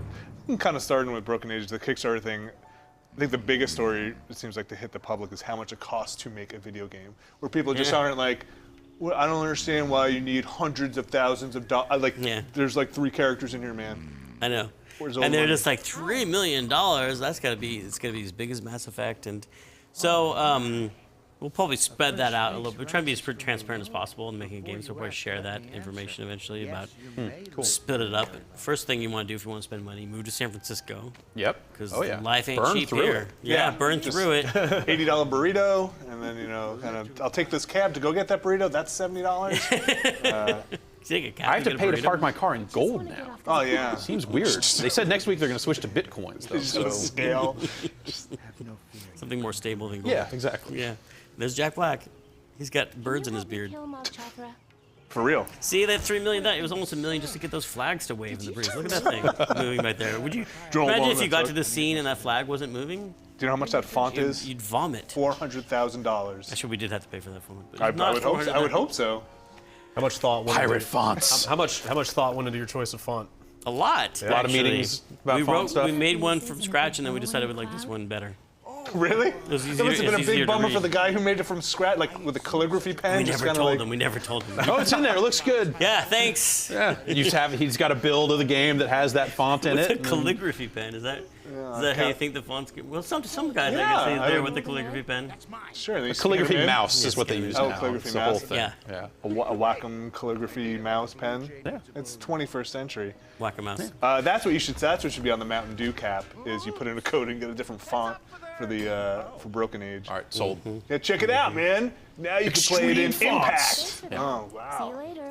kind of starting with Broken Age, the Kickstarter thing, I think the biggest story, it seems like, to hit the public is how much it costs to make a video game. Where people just aren't like, well, I don't understand why you need hundreds of thousands of dollars. Like, Yeah. there's like 3 characters in here, man. I know. Where's all And the they're money? just like $3 million. It's gotta be as big as Mass Effect, and so we'll probably spread that out a little bit. We're trying to be as transparent as possible in making a game, so we'll probably share that information eventually about split it up. First thing you want to do if you want to spend money, move to San Francisco, Yep. because Oh yeah. life ain't Burn cheap through here. it. Yeah, Yeah, burn just- through it. $80 burrito, and then, you know, kind of, I'll take this cab to go get that burrito. That's $70. Take a cab, I have to get a pay to burrito. park my car in gold now. Oh, yeah. Seems weird. They said next week they're going to switch to bitcoins though. Just on a So scale. Something more stable than gold. yeah, exactly. Yeah. There's Jack Black. He's got birds in his beard. For real. See that $3 million? It was almost $1 million just to get those flags to wave in the breeze. Look at that thing moving right there. Would you Drove imagine on if you that got truck. to the scene and that flag wasn't moving? Do you know how much that font is? You'd vomit. $400,000. Actually, we did have to pay for that phone. But I not would hope. So. I would 400. hope so. How much thought went Pirate into, fonts. how much thought went into your choice of font? A lot. A lot of actually. meetings about we font stuff. We made one from scratch, and then we decided we like this one better. Really? was That easier- must have been it's a easier big to bummer for read. the guy who made it from scratch, like with a calligraphy pen. We just never kinda told like, him. We never told him. Oh, it's in there. It looks good. Yeah, thanks. Yeah. He's got a build of the game that has that font in What's a it. calligraphy pen? Is that how you think the font's good? Well, some guys I Yeah, guess they I there mean- with the calligraphy pen. Sure. They Calligraphy scan 'em in. mouse is what they use Oh, now. calligraphy It's the whole mouse. thing. Yeah. Yeah. A Wacom calligraphy mouse pen. Yeah. It's 21st century. Whack a mouse. That's what you should. That's what should be on the Mountain Dew cap. Is you put in a code and get a different font for the for Broken Age. All right, sold. Yeah, check it out, man. Now you can play it in Extreme fonts. Impact. Oh See wow. you later.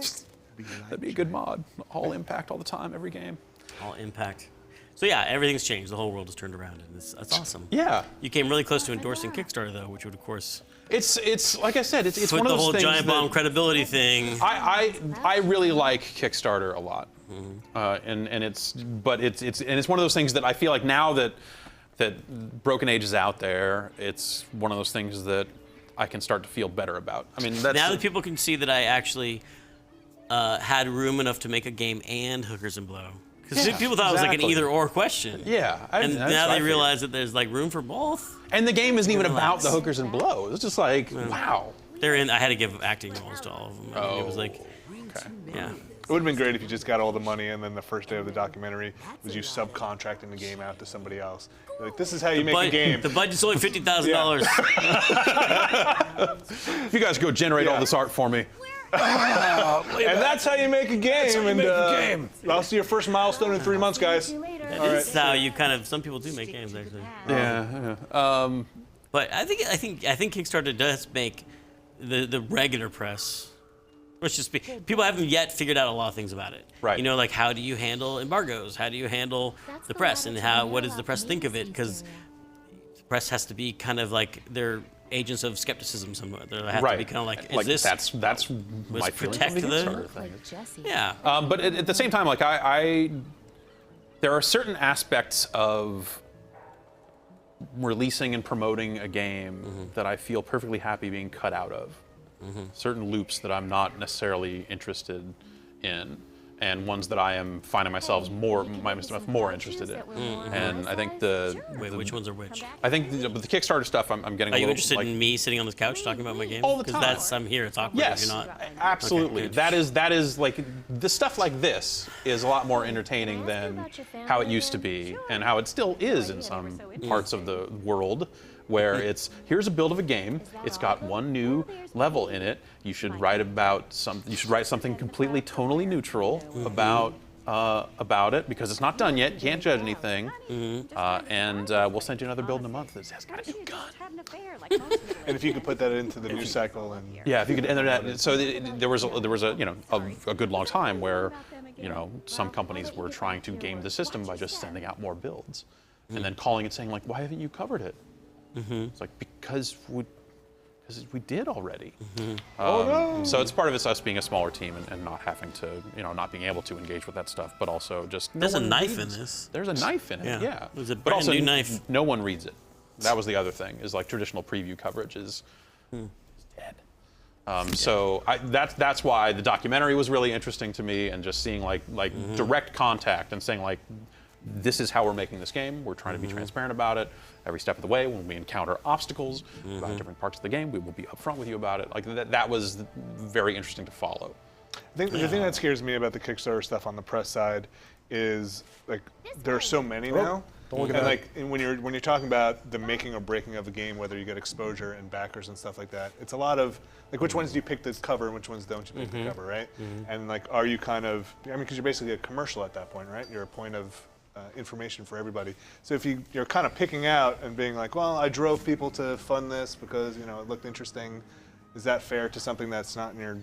That'd be a good mod. All impact all the time, every game. All impact. So yeah, everything's changed. The whole world has turned around, and that's awesome. Yeah. You came really close to endorsing Kickstarter though, which would of course It's like I said, it's put one of the those whole things giant that bomb credibility thing. I really like Kickstarter a lot, and it's one of those things that I feel like now that Broken Age is out there, it's one of those things that I can start to feel better about. I mean, that's Now that people can see that I actually had room enough to make a game and Hookers and Blow. Because Yeah, people thought it was like an exactly. either-or question. yeah. And that's now what I they figured. realize that there's like room for both. And the game isn't even about Relax. the hookers and blows. It's just like, wow. They're in. I had to give acting roles to all of them. I mean, it was like, Okay. yeah. It would have been great if you just got all the money and then the first day of the documentary was you subcontracting the game out to somebody else. You're like, this is how you make a game. The budget's only $50,000. If you guys go generate all Yeah. this art for me. And that's how you make a game. how you and make a game. I'll see your first milestone in 3 months, guys. See you later. That's how you kind of. Some people do make games actually. Yeah. But I think Kickstarter does make the regular press. Let's just be. People haven't yet figured out a lot of things about it. Right. You know, like how do you handle embargoes? How do you handle the press? And what does the press think of it? Because the press has to be kind of like they're agents of skepticism somewhat. They have to be kind of like, is this that's my feeling protect of the the- Kickstarter thing. Like Jesse. Yeah. But at the same time, like there are certain aspects of releasing and promoting a game that I feel perfectly happy being cut out of. Certain loops that I'm not necessarily interested in, and ones that I am finding myself more interested in. And I think Wait, which ones are which? I think the Kickstarter stuff I'm getting Are a you little interested like, in me sitting on this couch talking about my game? All the Because time. I'm here. It's awkward Yes, if you're not. absolutely. Okay. That is like the stuff like this is a lot more entertaining than how it used to be, and how it still is in some parts of the world, where it's here's a build of a game. It's got one new level in it. You should write something completely tonally neutral about about it because it's not done yet. You can't judge anything. And we'll send you another build in a month that has got a new gun. And if you could put that into the news cycle and Yeah, if you could enter that. So there was a a good long time where some companies were trying to game the system by just sending out more builds, and then calling and saying like, why haven't you covered it? It's like because we did already. So it's part of us being a smaller team and not having to, not being able to engage with that stuff, but also just. There's a knife in this. There's a knife in it, yeah. There's a But brand also, new knife. no one reads it. That was the other thing, is like traditional preview coverage is dead. So that's why the documentary was really interesting to me, and just seeing like direct contact and saying like, this is how we're making this game. We're trying to be transparent about it every step of the way. When we encounter obstacles about different parts of the game, we will be upfront with you about it. Like that was very interesting to follow. I think the thing that scares me about the Kickstarter stuff on the press side is like there are so many now. Don't look at And that. like when you're talking about the making or breaking of a game, whether you get exposure and backers and stuff like that, it's a lot of like which ones do you pick the cover and which ones don't you pick the cover, right? And like are you kind of because you're basically a commercial at that point, right? You're a point of information for everybody. So if you're kind of picking out and being like, well, I drove people to fund this because it looked interesting, is that fair to something that's not in your?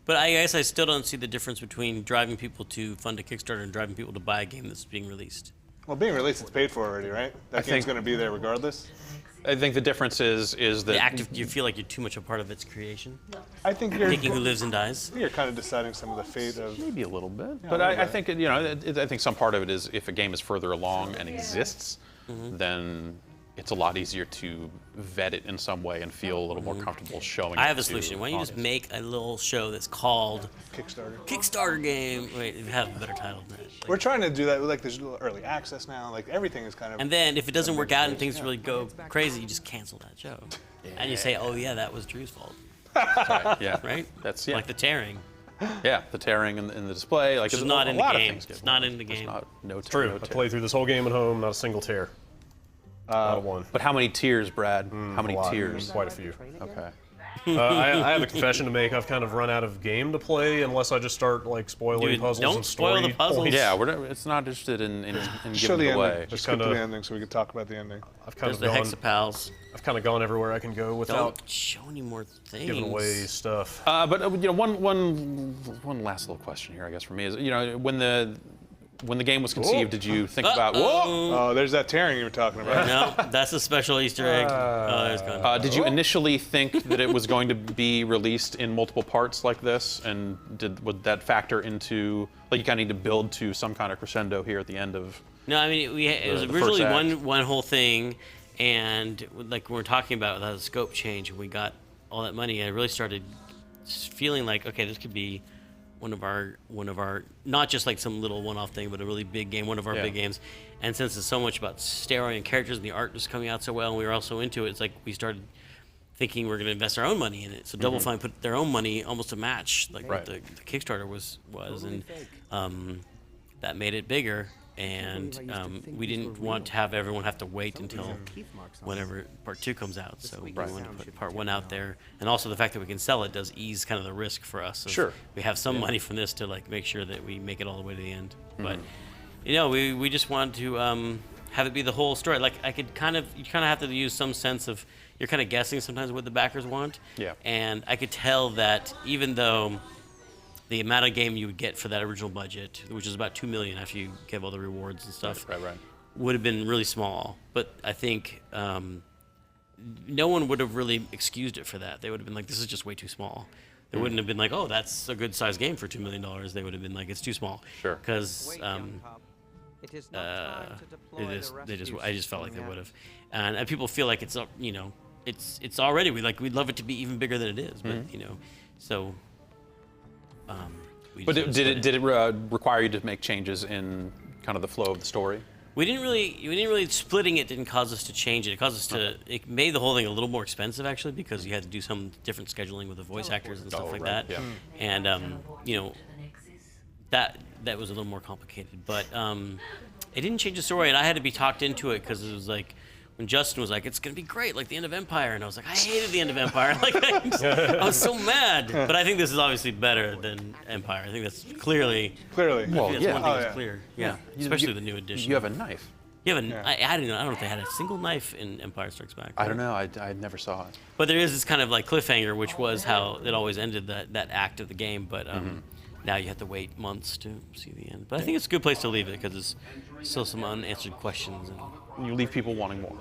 But I guess I still don't see the difference between driving people to fund a Kickstarter and driving people to buy a game that's being released. Well, being released, it's paid for already, right? That game's going to be there regardless. I think the difference is that The active, you feel like you're too much a part of its creation. I think you're Thinking who lives and dies. you're kind of deciding some of the fate of. maybe a little bit, but I think I think some part of it is if a game is further along and exists, then it's a lot easier to vet it in some way and feel a little more comfortable showing. I it have a to solution. Why don't you just audience. make a little show that's called Kickstarter game? Wait, you have a better title than that. We're trying to do that with like there's early access now. Like everything is kind of. And then if it doesn't work out and things really go crazy, you just cancel that show. And you say, oh yeah, that was Drew's fault, Right, yeah, right? That's Like the tearing. yeah, the tearing in the display, like Which is there's not a in the lot of game. things get It's not wrong. in the There's game. not- no tear, True. no I tear. played through this whole game at home, not a single tear. Not a one. But how many tears, Brad? How many A lot. tears? Quite a few. Okay. I have a confession to make. I've kind of run out of game to play unless I just start like spoiling Dude, puzzles don't and spoil story the puzzles. points. Yeah, it's not interested in Show giving the it ending. away. Just kinda- skip to the ending so we can talk about the ending. I've kind There's of the gone. hexapals. I've kind of gone everywhere I can go without Don't show any more things. giving away stuff. But one last little question here, I guess, for me is when the game was conceived, did you think about Oh, there's that tearing you were talking about. No, that's a special Easter egg. Oh, there's gone. Did you initially think that it was going to be released in multiple parts like this, and would that factor into like you kind of need to build to some kind of crescendo here at the end of? No, I mean it was the originally first act. one whole thing, and like we were talking about the scope change, and we got all that money. I really started feeling like, okay, this could be one of our not just like some little one-off thing, but a really big game, one of our Yeah. big games. And since it's so much about story and characters, and the art was coming out so well, and we were also into it, it's like we started thinking we're going to invest our own money in it. So Double Fine put their own money almost to match like Right. what the Kickstarter was, and that made it bigger. And we didn't want to have everyone have to wait until whenever part 2 comes out. So we wanted to put part 1 out there, and also the fact that we can sell it does ease kind of the risk for us. of Sure. We have some money from this to like make sure that we make it all the way to the end. But we just wanted to have it be the whole story. Like you kind of have to use some sense of you're kind of guessing sometimes what the backers want. Yeah. And I could tell that even though the amount of game you would get for that original budget, which is about $2 million after you give all the rewards and stuff, Right. would have been really small. But I think no one would have really excused it for that. They would have been like, this is just way too small. They wouldn't have been like, oh, that's a good sized game for $2 million. They would have been like, it's too small. Sure. Because It is not time to deploy the I just felt like they would have. And people feel like it's it's already, we'd love it to be even bigger than it is. But, so. But did it require you to make changes in kind of the flow of the story? We didn't really splitting it didn't cause us to change it. It caused us to. It made the whole thing a little more expensive actually because you had to do some different scheduling with the voice actors and stuff like that. Yeah. And that was a little more complicated. But it didn't change the story, and I had to be talked into it because it was like when Justin was like, "It's gonna be great, like the end of Empire," and I was like, "I hated the end of Empire." Like, I was so mad. But I think this is obviously better than Empire. I think that's clearly. Clearly. Well, That's yeah. one thing that's yeah. clear. Yeah, especially the new edition. You have a knife. You have I don't know if they had a single knife in Empire Strikes Back. I don't know. I never saw it. But there is this kind of like cliffhanger, which was how it always ended that act of the game. But now you have to wait months to see the end. But I think it's a good place to leave it because there's still some unanswered questions. And You leave people wanting more.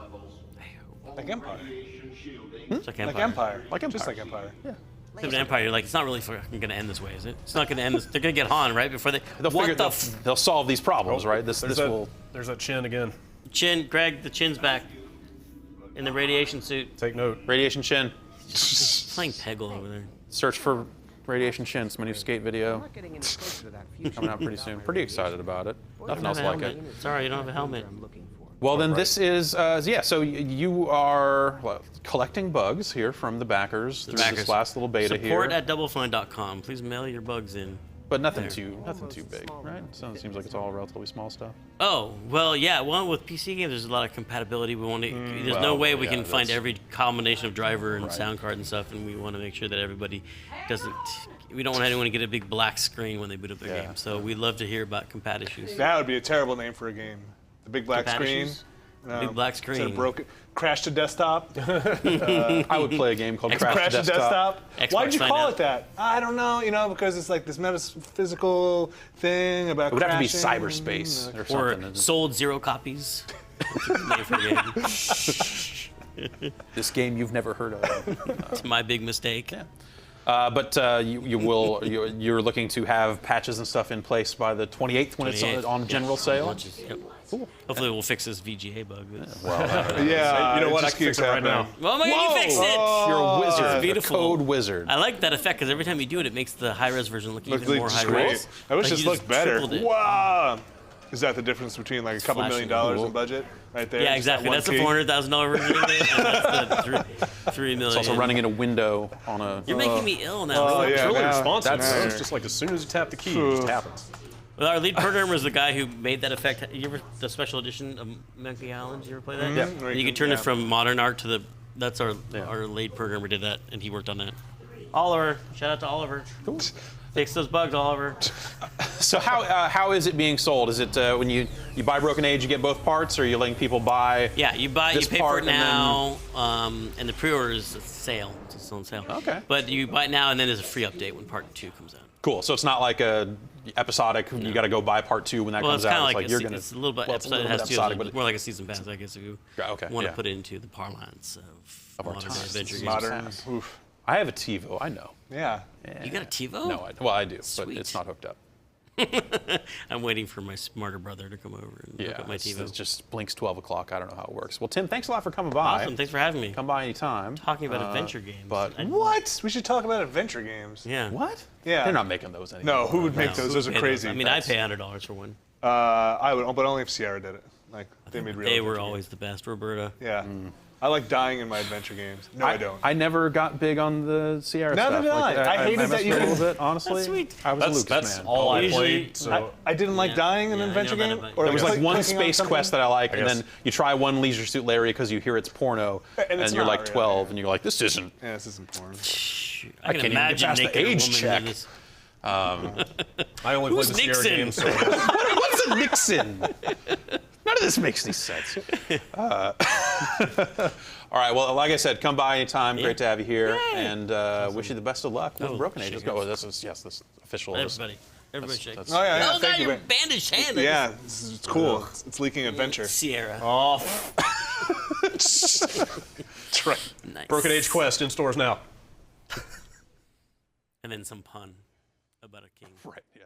Like Empire. it's like Empire. Like Empire. Like Empire. Just like Empire. Yeah. Except in Empire, you're like, it's not really fucking gonna end this way, is it? It's not gonna end this. They're gonna get Han right before they. They'll solve these problems, right? This will. There's that chin again. Chin, Greg, the chin's back. In the radiation suit. Take note. Radiation Chin. Playing Peggle over there. Search for Radiation Chin. It's my new skate video Not getting any closer to that future. coming out pretty soon. Pretty excited about it. Nothing else like it. Sorry, you don't have a helmet. I'm looking for. Well, then this is So you are collecting bugs here from the backers through this last little beta Support here, at doublefine.com. Please mail your bugs in. but nothing too big, right? So it seems like it's all relatively small stuff. Oh, well, yeah. Well, with PC games, there's a lot of compatibility. We want to. There's no way we can find every combination of driver and sound card and stuff, and we want to make sure that everybody doesn't. We don't want anyone to get a big black screen when they boot up their game. So we love to hear about compat issues. That would be a terrible name for a game. The big black Compat screen. issues? Big black Instead screen. of broken. Crash to desktop. I would play a game called Xbox Crash to desktop. Xbox Why'd you find call out. it that? I don't know. Because it's like this metaphysical thing about. It would have to be crashing. cyberspace or Or something. sold 0 copies. That's a good name for a game. This game you've never heard of. It's my big mistake. Yeah. But you're looking to have patches and stuff in place by the 28th when 28th, it's on general sale. Launches, yep. Hopefully we'll fix this VGA bug. Yeah. You know what? it I just can fix keeps it right now. happening. Well, you fix it. You're a wizard, beautiful. a code wizard. I like that effect because every time you do it, it makes the high-res version look even more just high-res. great. I wish Like this you looked just better. tripled it. Wow. Is that the difference between like a couple flashing. $1 million in budget right there? Yeah, Just that exactly. one That's the key? $400,000 version of it, and that's the $3 million. It's also running in a window on a. You're making me ill now. Oh, It's yeah, really now- responsive. that's- man. It's just like as soon as you tap the key, it just happens. Well, our lead programmer is the guy who made that effect. You ever the special edition of Monkey Island? You ever play that? Yeah. And you can turn it from modern art to the. That's our lead programmer did that, and he worked on that. Oliver, shout out to Oliver. Cool. Fix those bugs, Oliver. So how is it being sold? Is it when you buy Broken Age, you get both parts, or are you letting people buy? Yeah, you buy, this you pay for part it and now, and the pre-order is a sale. It's still on sale. Okay. But you buy it now, and then there's a free update when Part 2 comes out. Cool. So it's not like a episodic. You got to go buy part 2 when that Well, comes it's kind out. of like, you're gonna. it's a little bit well, it's a episodic. little It bit has to episodic, do but more like a season pass, I guess, if you okay, want yeah. to put it into the parlance of our modern times. adventure games. Modern. Oof. I have a TiVo. I know. Yeah. You got a TiVo? No, I do, but Sweet. it's not hooked up. I'm waiting for my smarter brother to come over and hook Yeah, up my it TiVo. just blinks 12 o'clock. I don't know how it works. Well, Tim, thanks a lot for coming by. Awesome. Thanks for having me. Come by anytime. Talking about adventure games. But What? We should talk about adventure games. Yeah. what? Yeah. They're not making those anymore. No, who would make No, those? who Those are paid crazy. I mean, I pay $100 for one. I would, but only if Sierra did it. Like they made real. They were adventure always the best, Roberta. games. Yeah. I like dying in my adventure games. No, I don't. I never got big on the Sierra Neither stuff. did I. I hated messed that you with it a could- little bit, honestly. That's sweet. I was a Lucas That's man. all I Usually- played. So I didn't like dying in Yeah, an I know adventure that game. about- Or There was like one clicking on space something. quest that I like, I and guess. then you try one Leisure Suit Larry because you hear it's porno, And it's you're not like really. 12, and you're like, this isn't. Yeah, this isn't porn. I can can't even get imagine past the naked age woman check. in this. I only played Who's the Sierra Nixon? games. So What's a Nixon? None of this makes any sense. All right, well, like I said, come by anytime. Great to have you here, and wish you the best of luck with Oh, Broken Age. shake Let's go. This is this official. Everybody shake. that's- Oh yeah, yeah. Oh, Thank God, you. your man. bandaged hand. Yeah, it's cool. It's leaking adventure. Sierra. off. That's right. Nice. Broken Age Quest in stores now. And then some pun about a king. Right. Yeah.